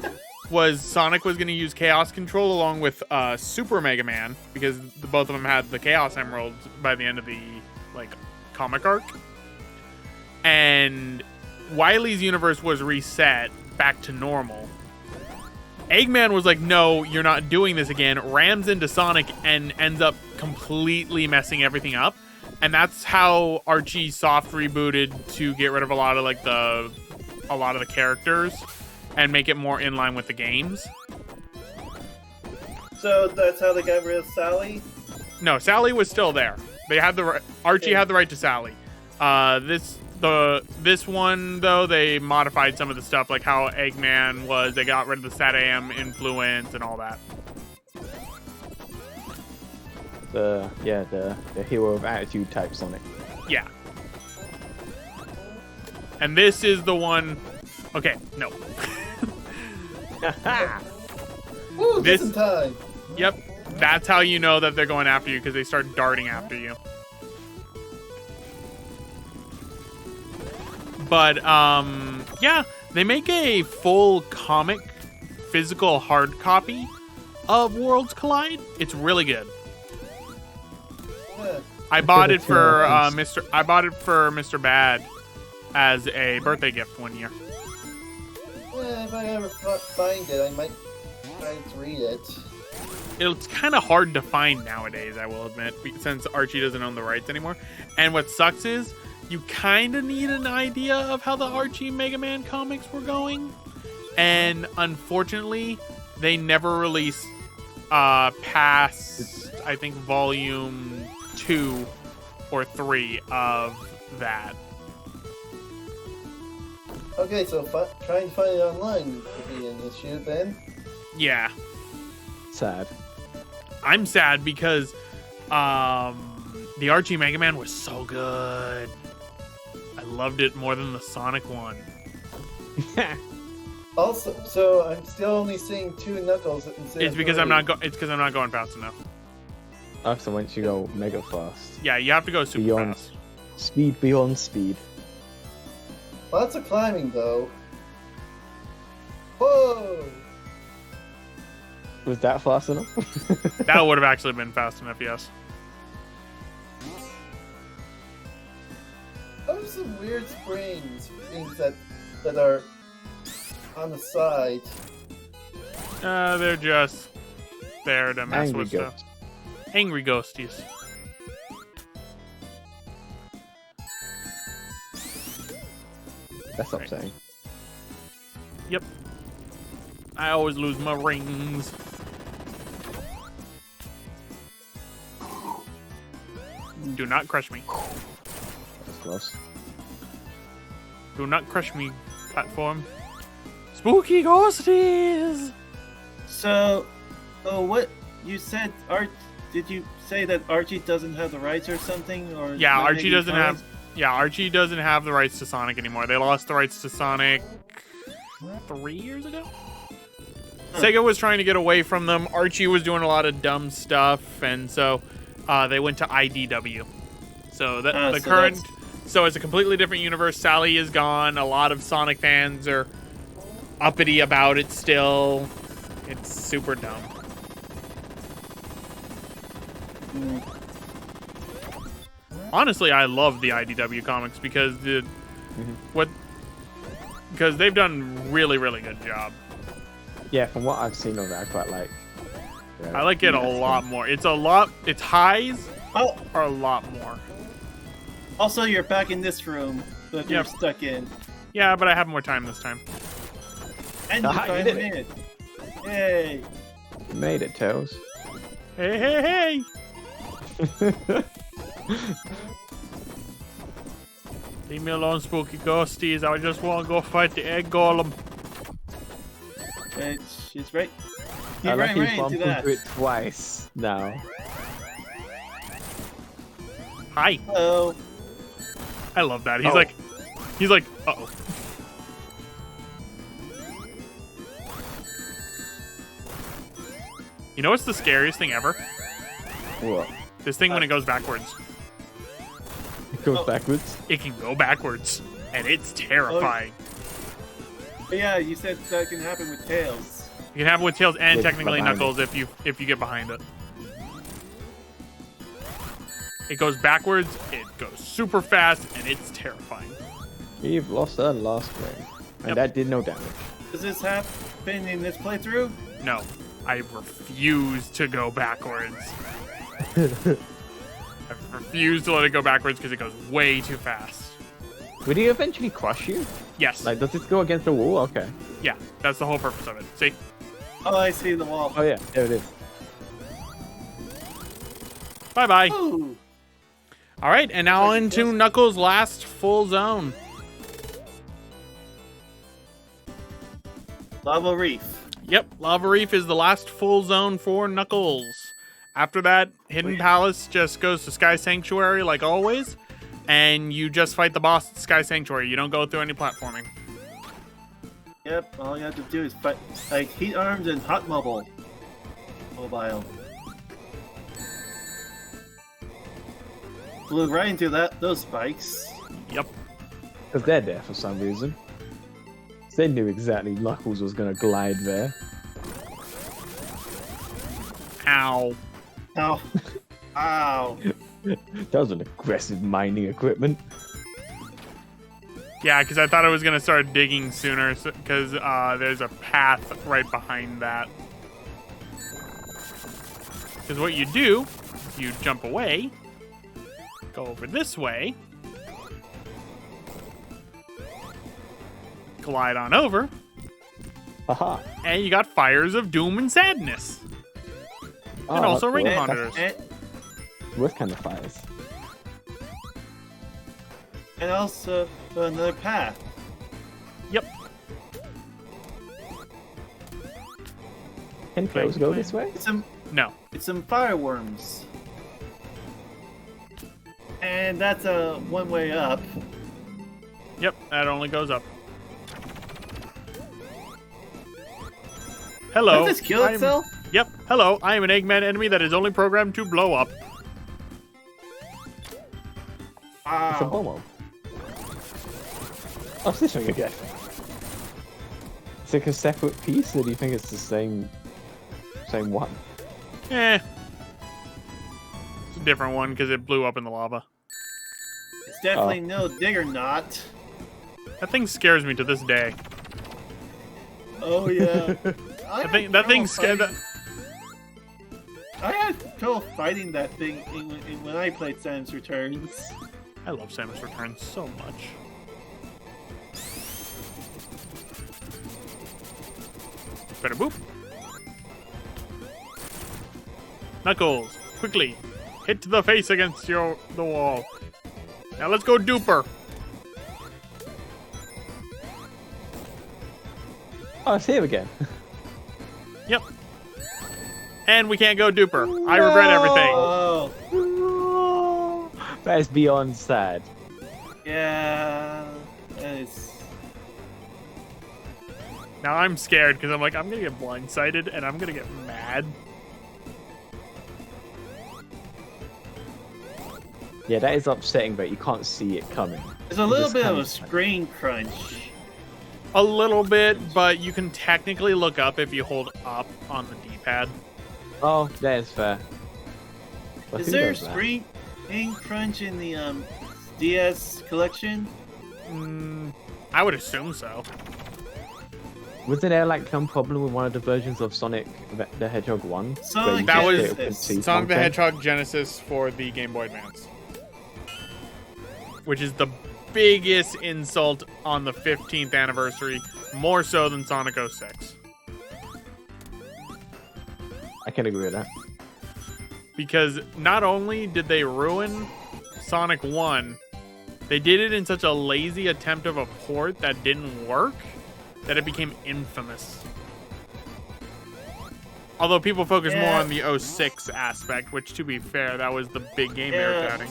was Sonic was going to use Chaos Control along with Super Mega Man, because both of them had the Chaos Emeralds by the end of the, like, comic arc. And Wily's universe was reset back to normal. Eggman was like, no, you're not doing this again, rams into Sonic and ends up completely messing everything up. And that's how Archie soft rebooted to get rid of a lot of the characters and make it more in line with the games. So that's how they got rid of Sally? No, Sally was still there. They had Archie had the right to Sally. This one, though, they modified some of the stuff, like how Eggman was. They got rid of the SatAM influence and all that. The hero of attitude type Sonic. Yeah. And this is the one... Okay, no. Woo, This- just in time. Yep. That's how you know that they're going after you, because they start darting after you. But, yeah, they make a full comic, physical hard copy of Worlds Collide. It's really good. Yeah. I bought it for Nice. Mr. Bad as a birthday gift one year. Well, if I ever find it, I might try to read it. It's kind of hard to find nowadays, I will admit, since Archie doesn't own the rights anymore. And what sucks is you kind of need an idea of how the Archie Mega Man comics were going. And unfortunately, they never released past, I think, volume 2 or 3 of that. Okay, so trying to find it online could be an issue then. Yeah. Sad. I'm sad because the Archie Mega Man was so good. I loved it more than the Sonic one. Also, so I'm still only seeing 2 Knuckles instead It's of because 3. I'm not going fast enough. Oh, so once you go mega fast. Yeah, you have to go super Beyond. fast. Speed beyond speed. Lots of climbing though. Whoa! Was that fast enough? That would have actually been fast enough, yes. Those are some weird things that are on the side. They're just there to mess Angry with stuff. Ghost. Angry ghosties. That's upsetting. Yep. I always lose my rings. Do not crush me. That's close. Do not crush me, platform. Spooky ghosties! So, what you said? Did you say that Archie doesn't have the rights or something? Or Yeah, not Archie making doesn't fines? have. Yeah, Archie doesn't have the rights to Sonic anymore. They lost the rights to Sonic 3 years ago. Sega was trying to get away from them. Archie was doing a lot of dumb stuff, and so they went to IDW. So the current. So it's a completely different universe. Sally is gone. A lot of Sonic fans are uppity about it still. It's super dumb. Honestly, I love the IDW comics because because they've done really, really good job. Yeah, from what I've seen of it, I quite like. I like it a lot more. Its highs are a lot more. Also, you're back in this room that you're stuck in. Yeah, but I have more time this time. And you finally made it. Yay! You made it, Tails. Hey, hey, hey! Leave me alone, spooky ghosties. I just want to go fight the egg golem. She's right. I like you bumped into it twice now. Hi. Hello. I love that. He's like, uh-oh. You know what's the scariest thing ever? What? This thing when it goes backwards. It goes backwards? It can go backwards, and it's terrifying. Yeah, you said that can happen with Tails. It can happen with Tails and With technically behind Knuckles if you get behind it. It goes backwards, it goes super fast, and it's terrifying. You've lost our last game, and that did no damage. Does this happen in this playthrough? No, I refuse to go backwards. I refuse to let it go backwards because it goes way too fast. Would he eventually crush you? Yes. Like, does this go against the wall? Okay. Yeah, that's the whole purpose of it. See? Oh, I see the wall. Oh yeah, there it is. Bye-bye. Ooh. All right, and now into Knuckles' last full zone. Lava Reef. Yep, Lava Reef is the last full zone for Knuckles. After that, Hidden Palace just goes to Sky Sanctuary like always, and you just fight the boss at Sky Sanctuary. You don't go through any platforming. Yep, all you have to do is fight Heat Arms and Hot Mobile. Mobile. Flew right into those spikes. Yep. Because they're there for some reason. They knew exactly Knuckles was going to glide there. Ow. Ow. Ow. That was an aggressive mining equipment. Yeah, because I thought I was going to start digging sooner, because there's a path right behind that. Because what you do, you jump away, go over this way, glide on over, Haha. and you got Fires of Doom and Sadness. Oh, And also that's ring cool. monitors. What kind of fires? And also another path. Yep. Can Tails go this way? No. It's some fireworms. And that's a one-way up. Yep, that only goes up. Hello. Does this kill itself? Yep. Hello, I am an Eggman enemy that is only programmed to blow up. It's a Momo. Oh, it's this one again. It's like a separate piece, or do you think it's the same one? Eh. It's a different one because it blew up in the lava. It's definitely no digger knot. That thing scares me to this day. Oh yeah. That thing scared. I had trouble fighting that thing when I played Samus Returns. I love Samus Returns so much. Better boop. Knuckles, quickly, hit the face against the wall. Now let's go Duper. Oh, it's here again. Yep. And we can't go Duper. I regret everything. Oh, That is beyond sad. yeah. That is... Now I'm scared because I'm like, I'm gonna get blindsided and I'm gonna get mad. Yeah, that is upsetting, but you can't see it coming. There's a You little just bit of a can't- screen crunch. A little bit, but you can technically look up if you hold up on the D-pad. Oh, that is fair. But Is who there a does that? screen crunch in the DS collection? I would assume so. Wasn't there like some problem with one of the versions of Sonic the Hedgehog 1? Sonic where you That just was get to see Sonic the content? Hedgehog Genesis for the Game Boy Advance. Which is the biggest insult on the 15th anniversary, more so than Sonic 06. I can agree with that. Because not only did they ruin Sonic 1, they did it in such a lazy attempt of a port that didn't work that it became infamous. Although people focus more on the 06 aspect, which to be fair, that was the big game they were touting.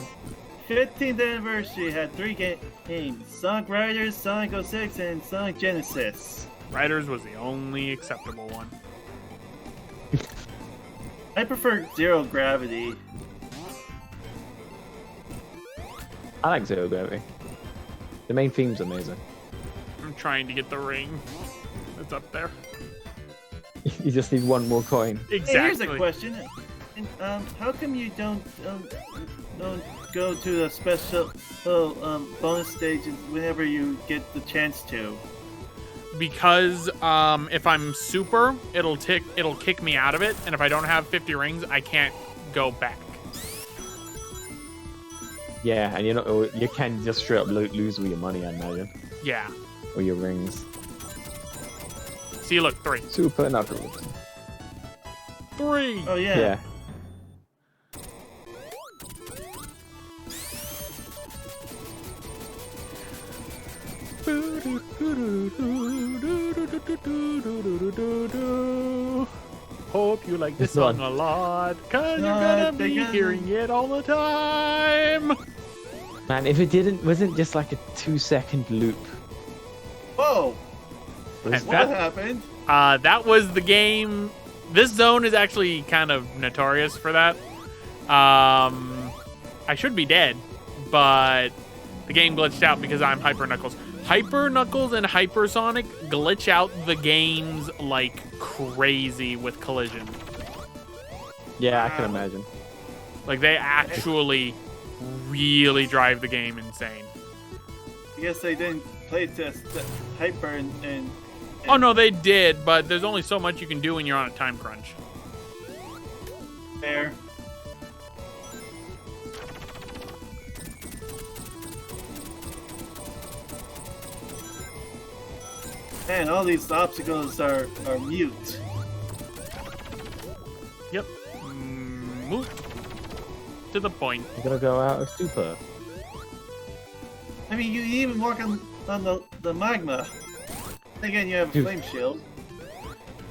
15th anniversary had 3 games: Sonic Riders, Sonic 06, and Sonic Genesis. Riders was the only acceptable one. I prefer Zero Gravity. I like Zero Gravity. The main theme's amazing. I'm trying to get the ring. It's up there. You just need one more coin. Exactly. Hey, here's a question. How come you don't go to the special bonus stages whenever you get the chance to? Because if I'm super, it'll kick me out of it, and if I don't have 50 rings, I can't go back. Yeah, and you can just straight up lose all your money, I imagine, Yeah. or your rings. See, look, 3. Super Knuckles. 3. Oh yeah. Yeah. Hope you like this It's not- song a lot, cause you're gonna be hearing it all the time. Man, if it wasn't just like a 2-second loop. Whoa! And What that, happened? that was the game. This zone is actually kind of notorious for that. I should be dead, but the game glitched out because I'm Hyper Knuckles. Hyper Knuckles and Hypersonic glitch out the games like crazy with collision. Yeah, I can imagine. Like, they actually really drive the game insane. I guess they didn't play test Hyper and Oh, no, they did, but there's only so much you can do when you're on a time crunch. Fair. Man, all these obstacles are mute. Yep. Move to the point. You're gonna go out of Super. I mean, you even walk on the magma. Again, you have a Dude. flame shield.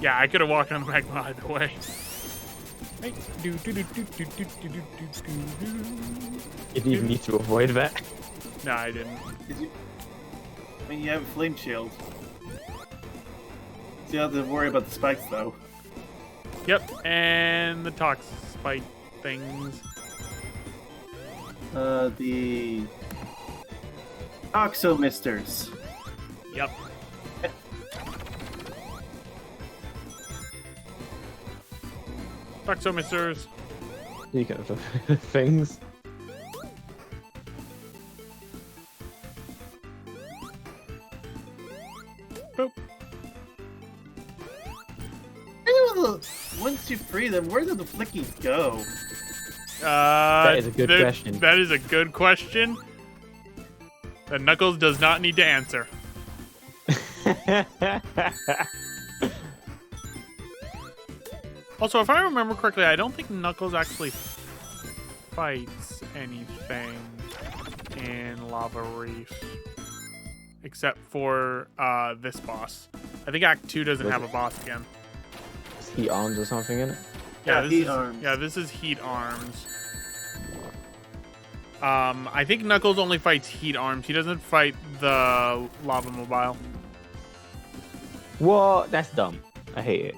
Yeah, I could have walked on the magma either way. Hey, You didn't even need to avoid that. No, I didn't. I mean, you have a flame shield. So you don't have to worry about the spikes, though. Yep, and the tox spike things. The Oxomisters. Yep. Toxomisters. You can things. I once you free them, where do the flickies go? That is a good question. That is a good question that Knuckles does not need to answer. Also, if I remember correctly, I don't think Knuckles actually fights anything in Lava Reef. Except for this boss. I think Act 2 doesn't have a boss again. Is Heat Arms or something in it? Yeah, Heat Arms. Yeah, this is Heat Arms. I think Knuckles only fights Heat Arms. He doesn't fight the Lava Mobile. What? That's dumb. I hate it.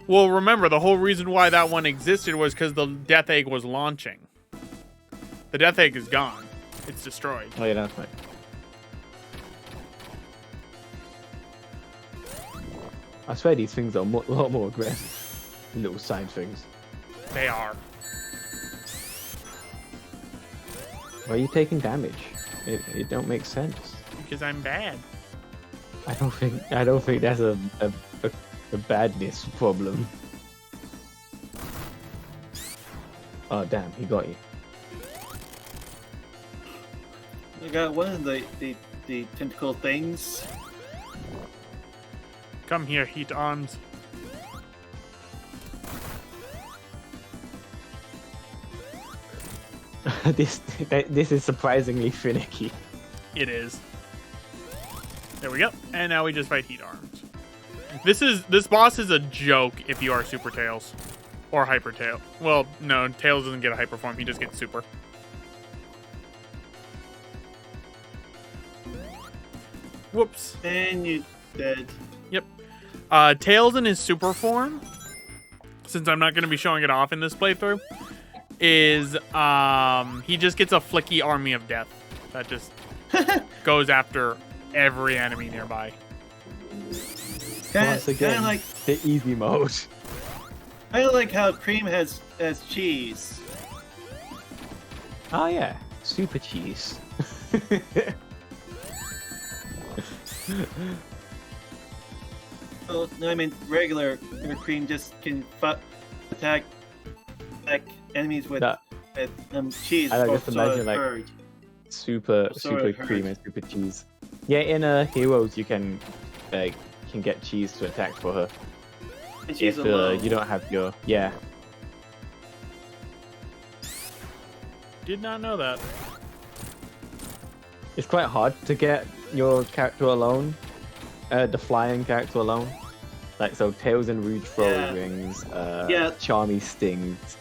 Well, remember, the whole reason why that one existed was because the Death Egg was launching. The Death Egg is gone. It's destroyed. Oh yeah, that's right. I swear these things are a lot more aggressive. Little side things. They are. Why are you taking damage? It don't make sense. Because I'm bad. I don't think that's a badness problem. Oh damn, he got you. I got one of the tentacle things. Come here, Heat Arms. This is surprisingly finicky. It is. There we go. And now we just fight Heat Arms. This boss is a joke if you are Super Tails. Or Hyper Tail. Well, no, Tails doesn't get a Hyper form, he just gets Super. Whoops. And you dead. Yep. Tails in his Super form, since I'm not going to be showing it off in this playthrough, is he just gets a flicky army of death that just goes after every enemy nearby. Once again, like the easy mode. I like how Cream has cheese. Oh yeah, super cheese. Oh, no, I mean regular Cream just can attack enemies with cheese. I just imagine like super cream and super cheese. Yeah, in Heroes you can get cheese to attack for her. And she's if alone. you don't have your Did not know that. It's quite hard to get your character alone, the flying character alone. Like so, Tails and Rouge throw rings, Charmy stings,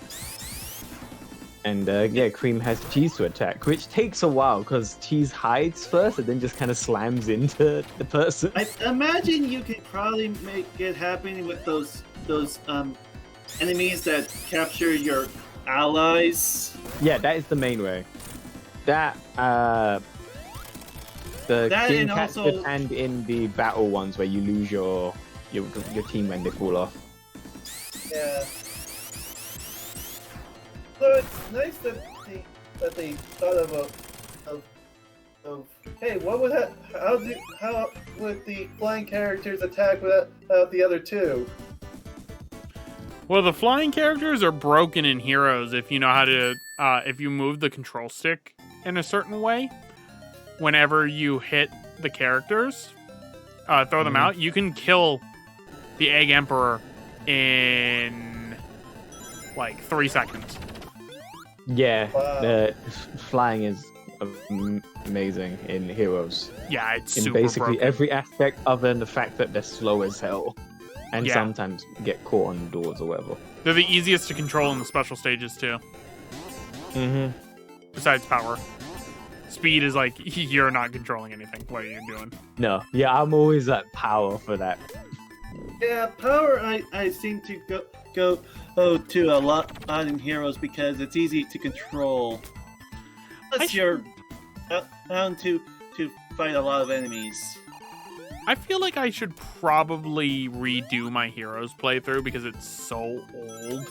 and Cream has cheese to attack, which takes a while because cheese hides first and then just kind of slams into the person. I imagine you could probably make it happen with those enemies that capture your allies. Yeah, that is the main way. The game captured and in the battle ones where you lose your team when they fall off. Yeah. So it's nice that they thought of hey, what would how would the flying characters attack without the other two? Well, the flying characters are broken in Heroes if you know how to if you move the control stick in a certain way. Whenever you hit the characters, throw them out, you can kill the Egg Emperor in like 3 seconds. Yeah, Wow. Flying is amazing in Heroes. Yeah, it's in super basically broken. every aspect other than the fact that they're slow as hell and sometimes get caught on doors or whatever. They're the easiest to control in the special stages too. Mm-hmm. Besides power. Speed is like, you're not controlling anything. What are you doing? No, yeah, I'm always at power for that. Yeah, power I seem to go to a lot in Heroes because it's easy to control. Unless you're bound to fight a lot of enemies. I feel like I should probably redo my Heroes playthrough because it's so old.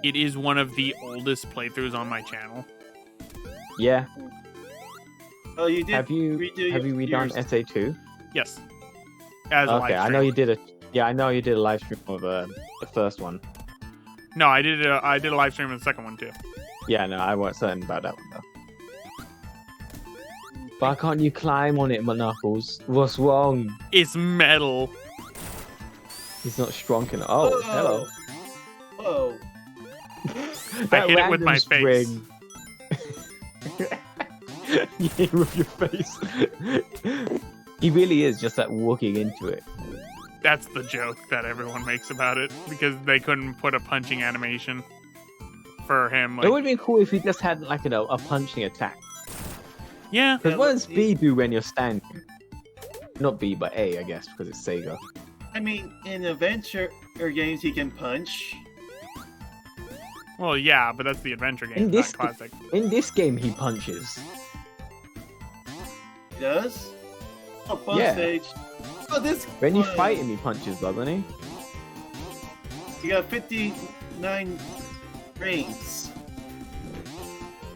It is one of the oldest playthroughs on my channel. Yeah. Oh, you did. Have you redone SA2? Yes. As a live Okay, I stream. know you did Yeah, I know you did a live stream of the first one. No, I did a live stream of the second one too. Yeah, no, I wasn't certain about that one though. Why can't you climb on it, my Knuckles? What's wrong? It's metal. He's not strong enough. Oh, hello. Whoa. I hit it with my face. You hit it with your face. He really is just like walking into it. That's the joke that everyone makes about it because they couldn't put a punching animation for him. Like, It would have been cool if he just had like a punching attack. yeah, Because what does B do when you're standing? Not B, but A, I guess, because it's Sega. I mean, in adventure games, he can punch. well, yeah, but that's the adventure game, In not this- classic. In this game, he punches. He does? Oh, boss Yeah. stage. Oh, this. When you one. fight him, he punches, doesn't he? You got 59 rings.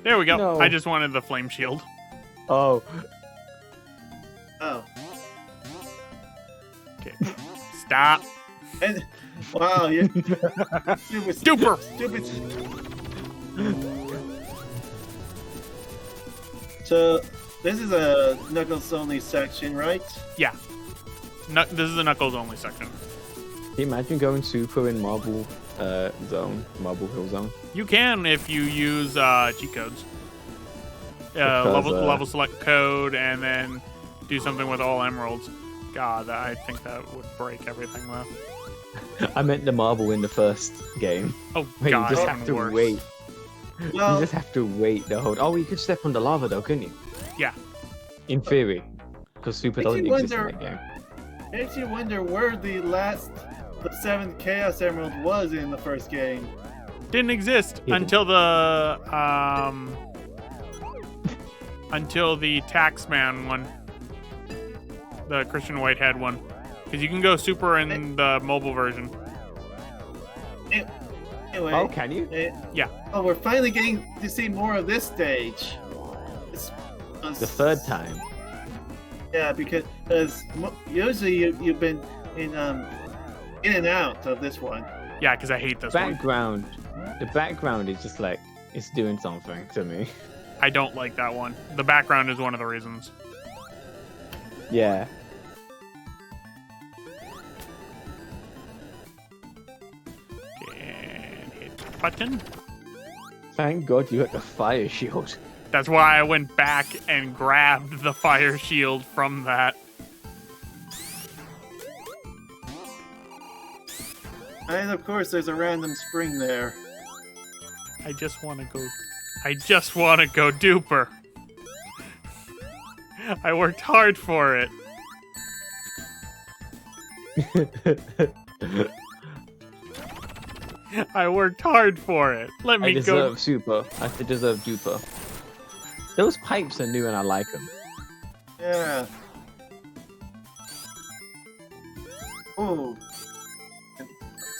There we go. No. I just wanted the flame shield. Oh. Oh. Okay, stop. And wow, you're stupid. Duper. Stupid. So this is a Knuckles only section, right? Yeah. This is the Knuckles only section. Can you imagine going super in Marble Marble Hill Zone? You can if you use cheat codes. Because, Level select code and then do something with all emeralds. God, I think that would break everything though. I meant the marble in the first game. Oh Where God, you just even have to worse. wait. Well, You just have to wait the whole. Oh, you could step on the lava though, couldn't you? Yeah. In theory, because super Makes doesn't you exist in wonder- that game. makes you wonder where the 7th Chaos Emerald was in the first game. Didn't exist Hidden. until the Taxman one, the Christian Whitehead one, because you can go super in the mobile version. Anyway. Oh, can you? Yeah. Oh, we're finally getting to see more of this stage. It's, The third time. Yeah, because usually you've been in and out of this one. Yeah, because I hate this one. Background. The background is just like it's doing something to me. I don't like that one. The background is one of the reasons. Yeah. And hit the button. Thank God you got the fire shield. That's why I went back and grabbed the fire shield from that. And of course, there's a random spring there. I just want to go Duper. I worked hard for it. I worked hard for it. Let I me deserve go. super. I deserve duper. Those pipes are new and I like them. Yeah. Oh.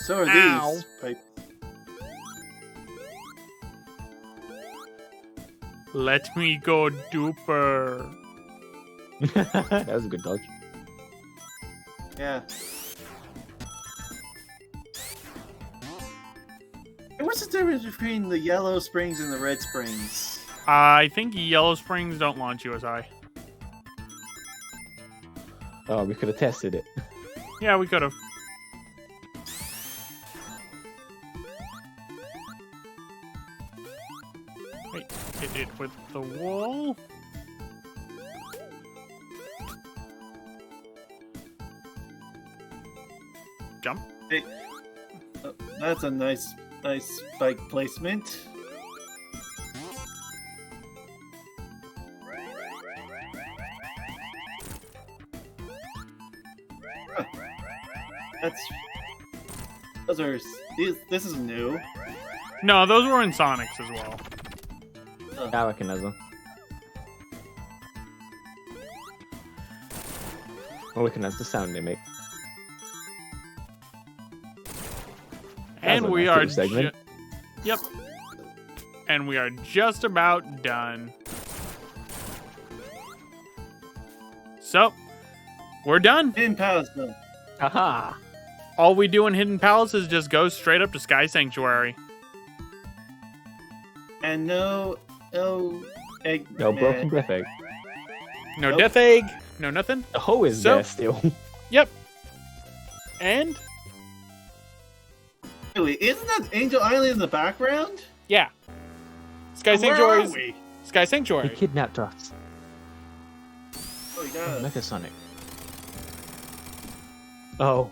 So are Ow. these pipes. Let me go, Duper. That was a good dodge. Yeah. And what's the difference between the yellow springs and the red springs? I think Yellow Springs don't launch you as high. Oh, we could have tested it. Yeah, we could have. Wait, hit it with the wall. Jump. Hey, that's a nice spike placement. This is new. No, those were in Sonics as well. I recognize them. I recognize the sound they make. And a we nice are little segment. Yep. And we are just about done. So, we're done. In Palestine. Haha! all we do in Hidden Palace is just go straight up to Sky Sanctuary. And no egg. No broken death egg. No Nope. Death Egg. No nothing. The hoe is So- there still. Yep. And Wait, isn't that Angel Island in the background? yeah, Sky Where are Sanctuary. we? Sky He Sanctuary. kidnapped us. Oh, we got Mecha Sonic. Oh.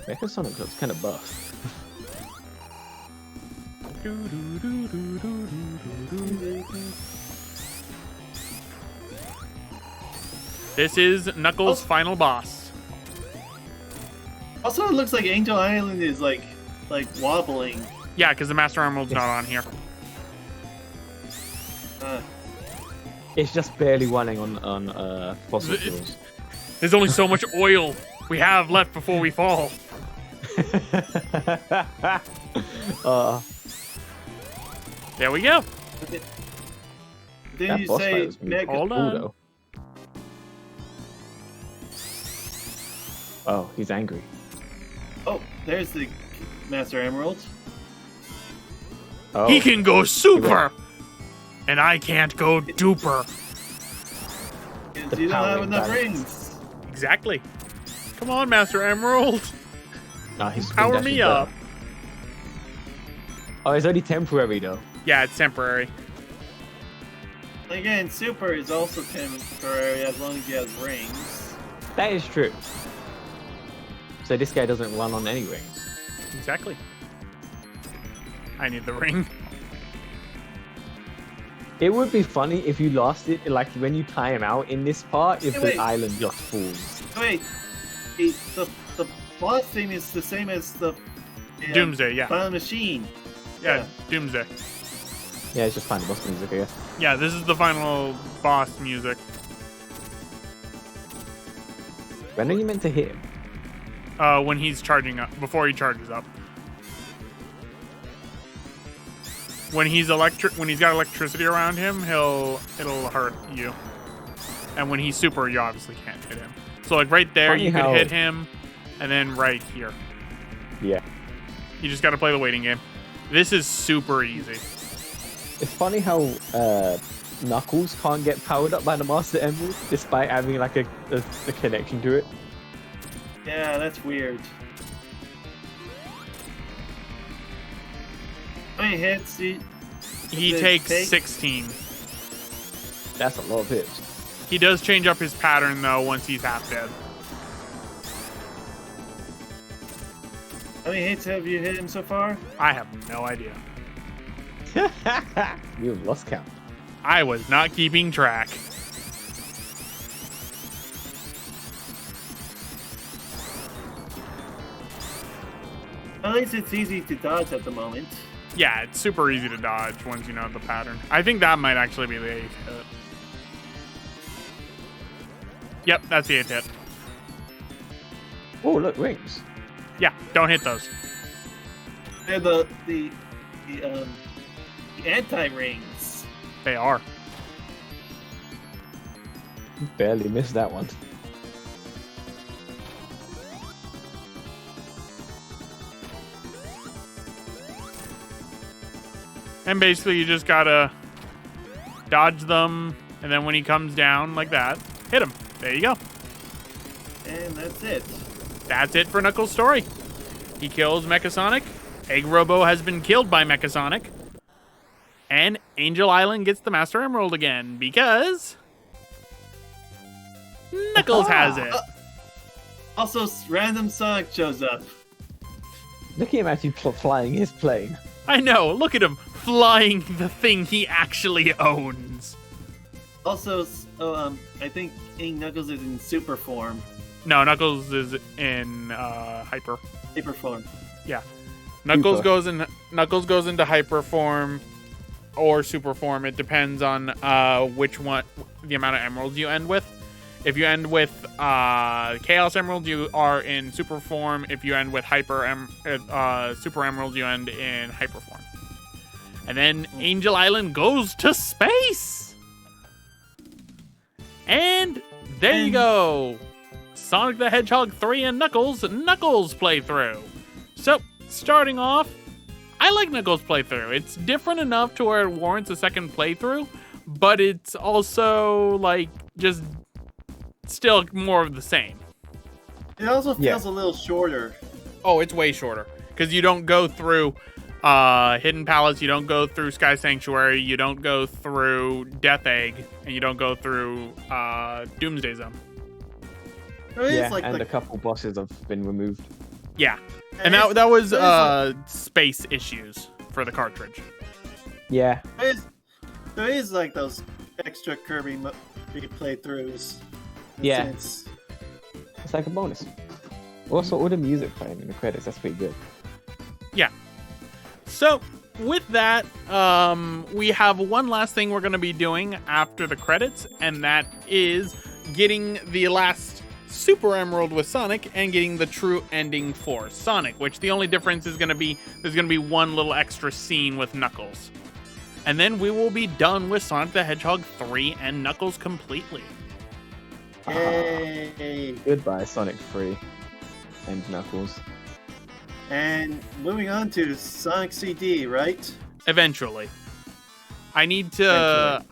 Mecha Sonic looks kind of buff. This is Knuckles' Oh. final boss. Also, it looks like Angel Island is like wobbling. Yeah, because the Master Emerald's not on here. It's just barely running on fossil fuels. There's only so much oil we have left before we fall. There we go. Didn't that you boss fight say was Mega? Hold cool, on. though. Oh, he's angry. Oh, there's the Master Emerald. Oh, He can go super, and I can't go duper. Because The you don't power have enough imbalance. rings. Exactly. Come on, Master Emerald. no, he's Power actually me better. up. Oh, it's only temporary though. Yeah, it's temporary. Again, Super is also temporary as long as he has rings. That is true. So this guy doesn't run on any rings. Exactly. I need the ring. It would be funny if you lost it, like when you tie him out in this part, if Hey, the wait. island just falls. Wait, the boss thing is the same as the Doomsday, yeah. Final Machine. Yeah, Doomsday. Yeah, it's just fine boss music, I guess. Yeah, this is the final boss music. When are you meant to hit him? When he's charging up, before he charges up. When he's got electricity around him, it'll hurt you. And when he's super, you obviously can't hit him. So like right there, Funny you could how- hit him, and then right here. Yeah. You just got to play the waiting game. This is super easy. It's funny how Knuckles can't get powered up by the Master Emerald, despite having like a connection to it. Yeah, that's weird. How many hits? He Does it takes take- 16. That's a lot of hits. He does change up his pattern though once he's half dead. How many hits have you hit him so far? I have no idea. You've lost count. I was not keeping track. At least it's easy to dodge at the moment. Yeah, it's super easy to dodge once you know the pattern. I think that might actually be the 8th hit. Yep, that's the 8th hit. Oh, look, rings. Yeah, don't hit those. They're the anti-rings. They are. Barely missed that one. And basically you just gotta dodge them, and then when he comes down like that, hit him. There you go. And that's it. That's it for Knuckles' story. He kills Mechasonic. Egg Robo has been killed by Mechasonic. And Angel Island gets the Master Emerald again because Knuckles has it. Also, random Sonic shows up. Look at him actually flying his plane. I know. Look at him flying the thing he actually owns. Also, I think Knuckles is in super form. No, Knuckles is in hyper. Hyper form. Yeah, Knuckles Super. Knuckles goes into hyper form or super form. It depends on which one, the amount of emeralds you end with. If you end with Chaos Emerald, you are in super form. If you end with Super Emerald, you end in hyper form. And then Angel Island goes to space. And there you go. Sonic the Hedgehog 3 and Knuckles playthrough. So, starting off, I like Knuckles playthrough. It's different enough to where it warrants a second playthrough, but it's also, like, just still more of the same. It also feels a little shorter. Oh, it's way shorter. Because you don't go through Hidden Palace, you don't go through Sky Sanctuary, you don't go through Death Egg, and you don't go through Doomsday Zone. A couple bosses have been removed. Yeah. And that was space issues for the cartridge. Yeah. There is like those extra Kirby playthroughs. Yeah. It's like a bonus. Also, all the music playing in the credits, that's pretty good. Yeah. So, with that, we have one last thing we're going to be doing after the credits, and that is getting the last Super Emerald with Sonic and getting the true ending for Sonic, which the only difference is going to be there's going to be one little extra scene with Knuckles. And then we will be done with Sonic the Hedgehog 3 and Knuckles completely. Yay! Goodbye, Sonic 3 and Knuckles. And moving on to Sonic CD, right? Eventually. I need to,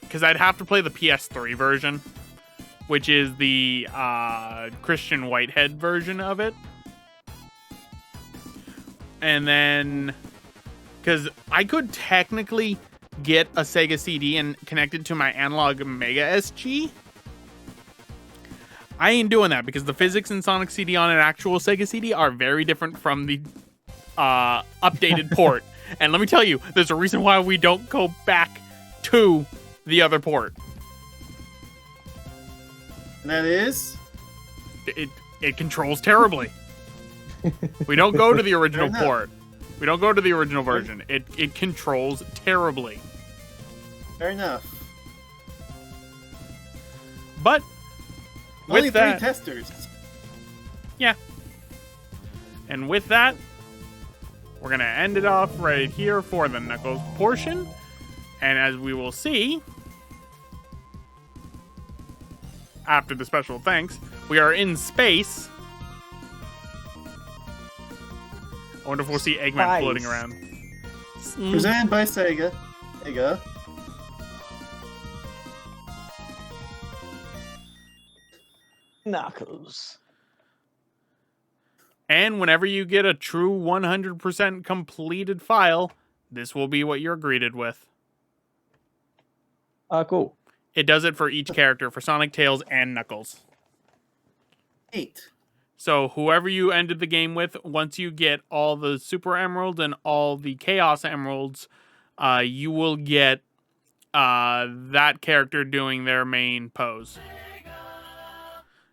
because I'd have to play the PS3 version, which is the Christian Whitehead version of it. And then, because I could technically get a Sega CD and connect it to my analog Mega SG. I ain't doing that because the physics in Sonic CD on an actual Sega CD are very different from the updated port. And let me tell you, there's a reason why we don't go back to the other port. And that is? It controls terribly. We don't go to the original port. We don't go to the original version. It controls terribly. Fair enough. But only with that, 3 testers. Yeah. And with that, we're going to end it off right here for the Knuckles portion. And as we will see, after the special thanks, we are in space. I wonder if we'll see Eggman floating around. Presented by Sega. There you go. Knuckles. And whenever you get a true 100% completed file, this will be what you're greeted with. Cool. It does it for each character, for Sonic, Tails, and Knuckles. 8. So whoever you ended the game with, once you get all the Super Emeralds and all the Chaos Emeralds, you will get that character doing their main pose.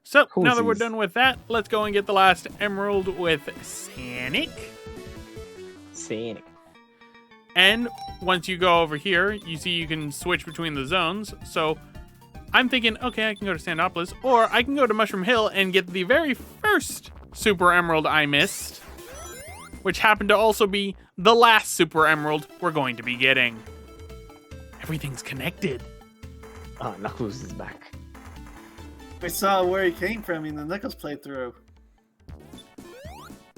So, now that we're done with that, let's go and get the last emerald with Sonic. And once you go over here, you see you can switch between the zones. So, I'm thinking, okay, I can go to Sandopolis, or I can go to Mushroom Hill and get the very first Super Emerald I missed, which happened to also be the last Super Emerald we're going to be getting. Everything's connected. Oh, Knuckles is back. We saw where he came from in the Knuckles playthrough.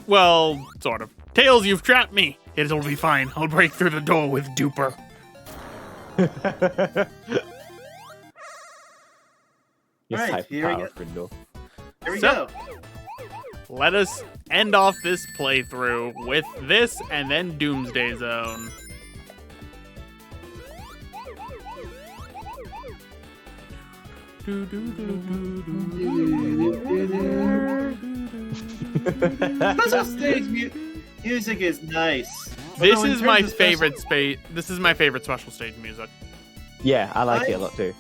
Well, sort of. Tails, you've trapped me. It'll be fine. I'll break through the door with Duper. Right, here we go. Here we go. Let us end off this playthrough with this and then Doomsday Zone. Puzzle stage music is nice. This is my favorite This is my favorite special stage music. Yeah, I like it a lot too.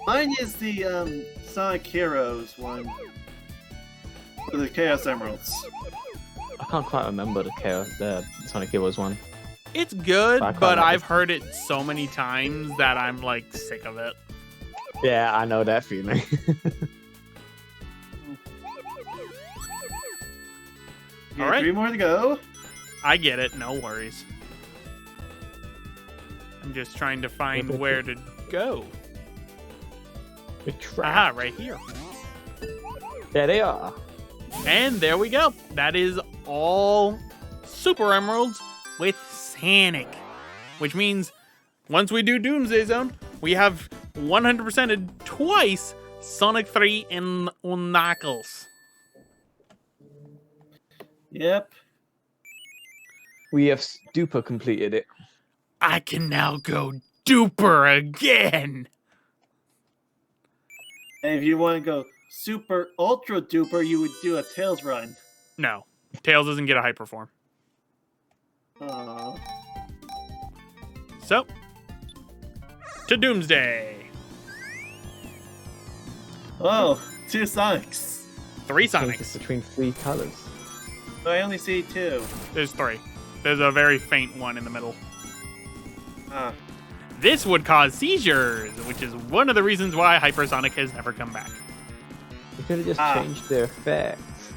Mine is the Sonic Heroes one. For the Chaos Emeralds. I can't quite remember the Sonic Heroes one. It's good, but I've heard it so many times that I'm like sick of it. Yeah, I know that feeling. All right. 3 more to go. I get it. No worries. I'm just trying to find where to go. Aha, right here. Yeah, they are. And there we go. That is all Super Emeralds with Sonic. Which means once we do Doomsday Zone, we have 100%ed twice Sonic 3 and Knuckles. Yep. We have Duper completed it. I can now go Duper again. And if you want to go super ultra duper, you would do a Tails run. No, Tails doesn't get a hyper form. Aww. So, to Doomsday. Oh, 2 Sonics. 3 Changes Sonics. between 3 colors. I only see 2. There's 3. There's a very faint one in the middle. Ah. This would cause seizures, which is one of the reasons why Hypersonic has never come back. You could have just changed their effects.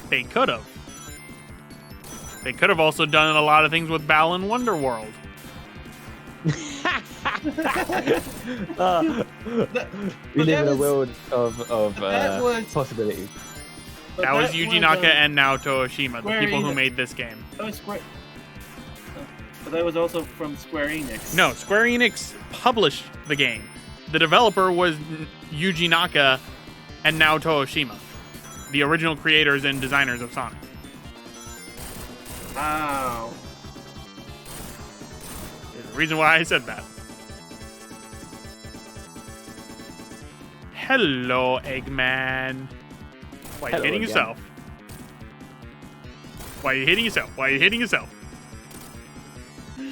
They could have. They could have also done a lot of things with Balan Wonderworld. We live in a world of possibilities. That was Yuji Naka and Naoto Oshima, the Square people who Enix. made this game. That was Square. But that was also from Square Enix. No, Square Enix published the game. The developer was Yuji Naka and Naoto Oshima, the original creators and designers of Sonic. Wow. There's a reason why I said that. Hello, Eggman. Why are you Hello hitting again. yourself? Why are you hitting yourself? Why are you hitting yourself?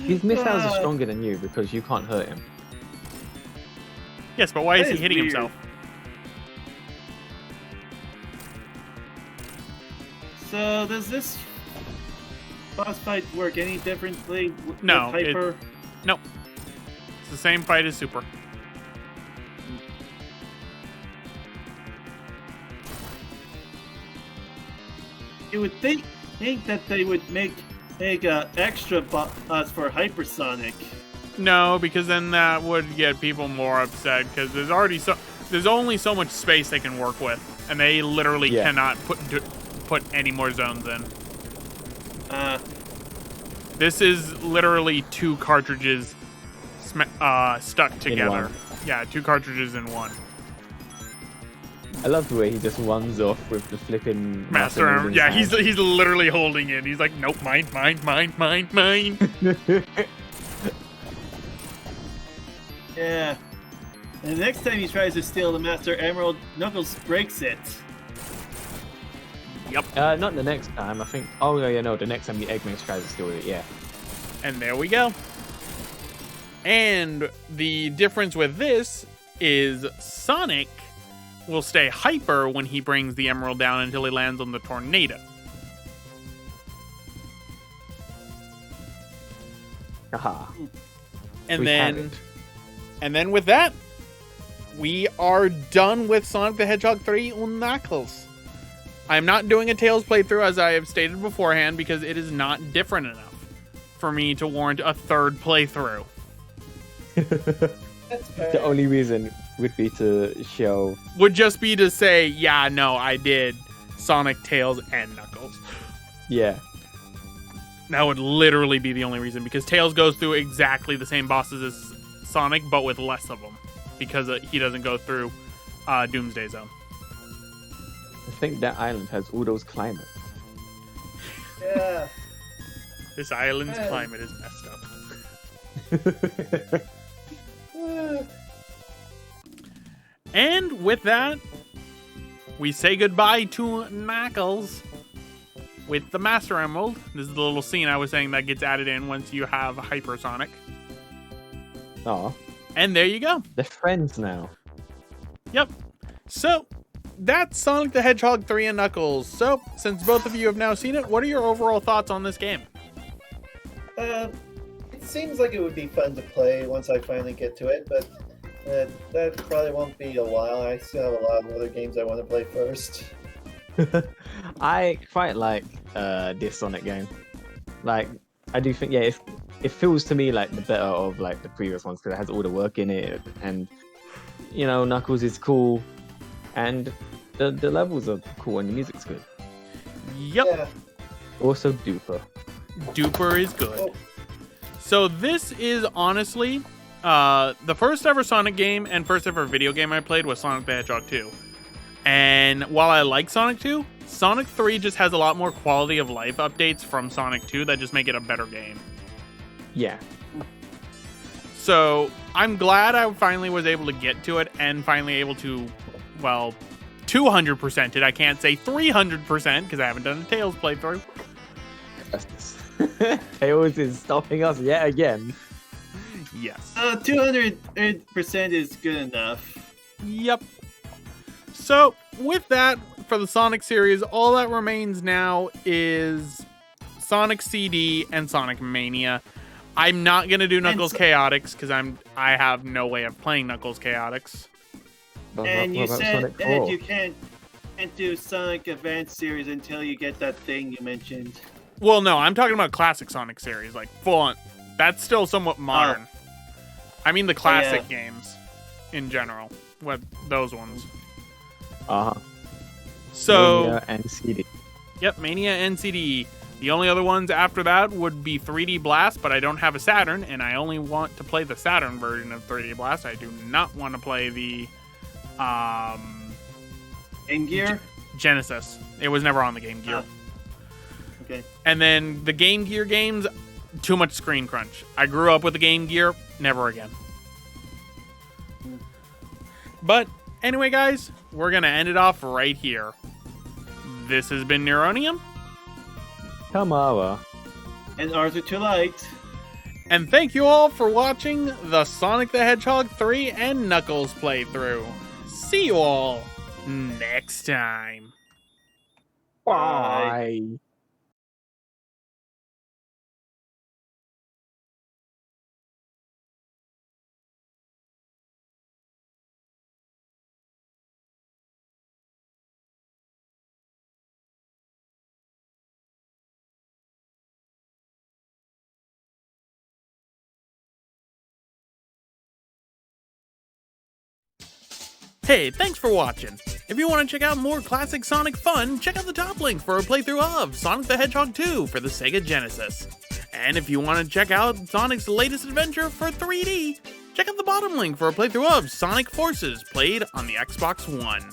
His missiles are stronger than you because you can't hurt him. Yes, but why is That he is hitting weird. himself? So does this boss fight work any differently with No, Hyper? No. It's the same fight as Super. You would think that they would make extra boss for Hypersonic. No, because then that would get people more upset because there's only so much space they can work with, and they literally cannot put any more zones in. This is literally 2 cartridges stuck together. Yeah, 2 cartridges in one. I love the way he just runs off with the flipping Master Arm. Yeah, he's literally holding it. He's like, nope, mine. Yeah. And the next time he tries to steal the Master Emerald, Knuckles breaks it. Yep. Not the next time, I think. Oh, no, the next time the Eggman tries to steal it, yeah. And there we go. And the difference with this is Sonic will stay hyper when he brings the emerald down until he lands on the tornado. Haha. And We had then it. and then with that, we are done with Sonic the Hedgehog 3 on Knuckles. I'm not doing a Tails playthrough as I have stated beforehand because it is not different enough for me to warrant a 3rd playthrough. That's fair. The only reason would be to show. Would just be to say, yeah, no, I did Sonic, Tails, and Knuckles. Yeah. That would literally be the only reason, because Tails goes through exactly the same bosses as Sonic, but with less of them, because he doesn't go through Doomsday Zone. I think that island has all those climates. Yeah. This island's Yeah. climate is messed up. And with that, we say goodbye to Knuckles with the Master Emerald. This is the little scene I was saying that gets added in once you have Hypersonic. Aw, And there you go. they're friends now. Yep. So, that's Sonic the Hedgehog 3 and Knuckles. So, since both of you have now seen it, what are your overall thoughts on this game? It seems like it would be fun to play once I finally get to it, but that probably won't be a while. I still have a lot of other games I want to play first. I quite like this Sonic game. Like, I do think, yeah, it feels to me like the better of like the previous ones because it has all the work in it, and you know, Knuckles is cool, and The levels are cool and the music's good. Yep. Yeah. Also, Duper. Duper is good. Oh. So this is honestly the first ever Sonic game and first ever video game I played was Sonic the Hedgehog 2. And while I like Sonic 2, Sonic 3 just has a lot more quality of life updates from Sonic 2 that just make it a better game. Yeah. So I'm glad I finally was able to get to it and finally able to, well, 200% it. I can't say 300% because I haven't done a Tails playthrough. Tails is stopping us yet again. Yes. 200% is good enough. Yep. So with that, for the Sonic series, all that remains now is Sonic CD and Sonic Mania. I'm not gonna do Knuckles Chaotix because I have no way of playing Knuckles Chaotix. And you What about said Sonic that 4? you can't do Sonic Advance series until you get that thing you mentioned. Well, no, I'm talking about classic Sonic series, like full on. That's still somewhat modern. I mean the classic games in general, with those ones. Uh-huh. So, Mania and CD. Yep, Mania and CD. The only other ones after that would be 3D Blast, but I don't have a Saturn, and I only want to play the Saturn version of 3D Blast. I do not want to play the Game Gear? Genesis. It was never on the Game Gear. Okay. And then the Game Gear games, too much screen crunch. I grew up with the Game Gear, never again. But anyway, guys, we're going to end it off right here. This has been Neronium. Kamara. And Arthur to Light. And thank you all for watching the Sonic the Hedgehog 3 and Knuckles playthrough. See you all next time. Bye. Hey, thanks for watching. If you want to check out more classic Sonic fun, check out the top link for a playthrough of Sonic the Hedgehog 2 for the Sega Genesis. And if you want to check out Sonic's latest adventure for 3D, check out the bottom link for a playthrough of Sonic Forces played on the Xbox One.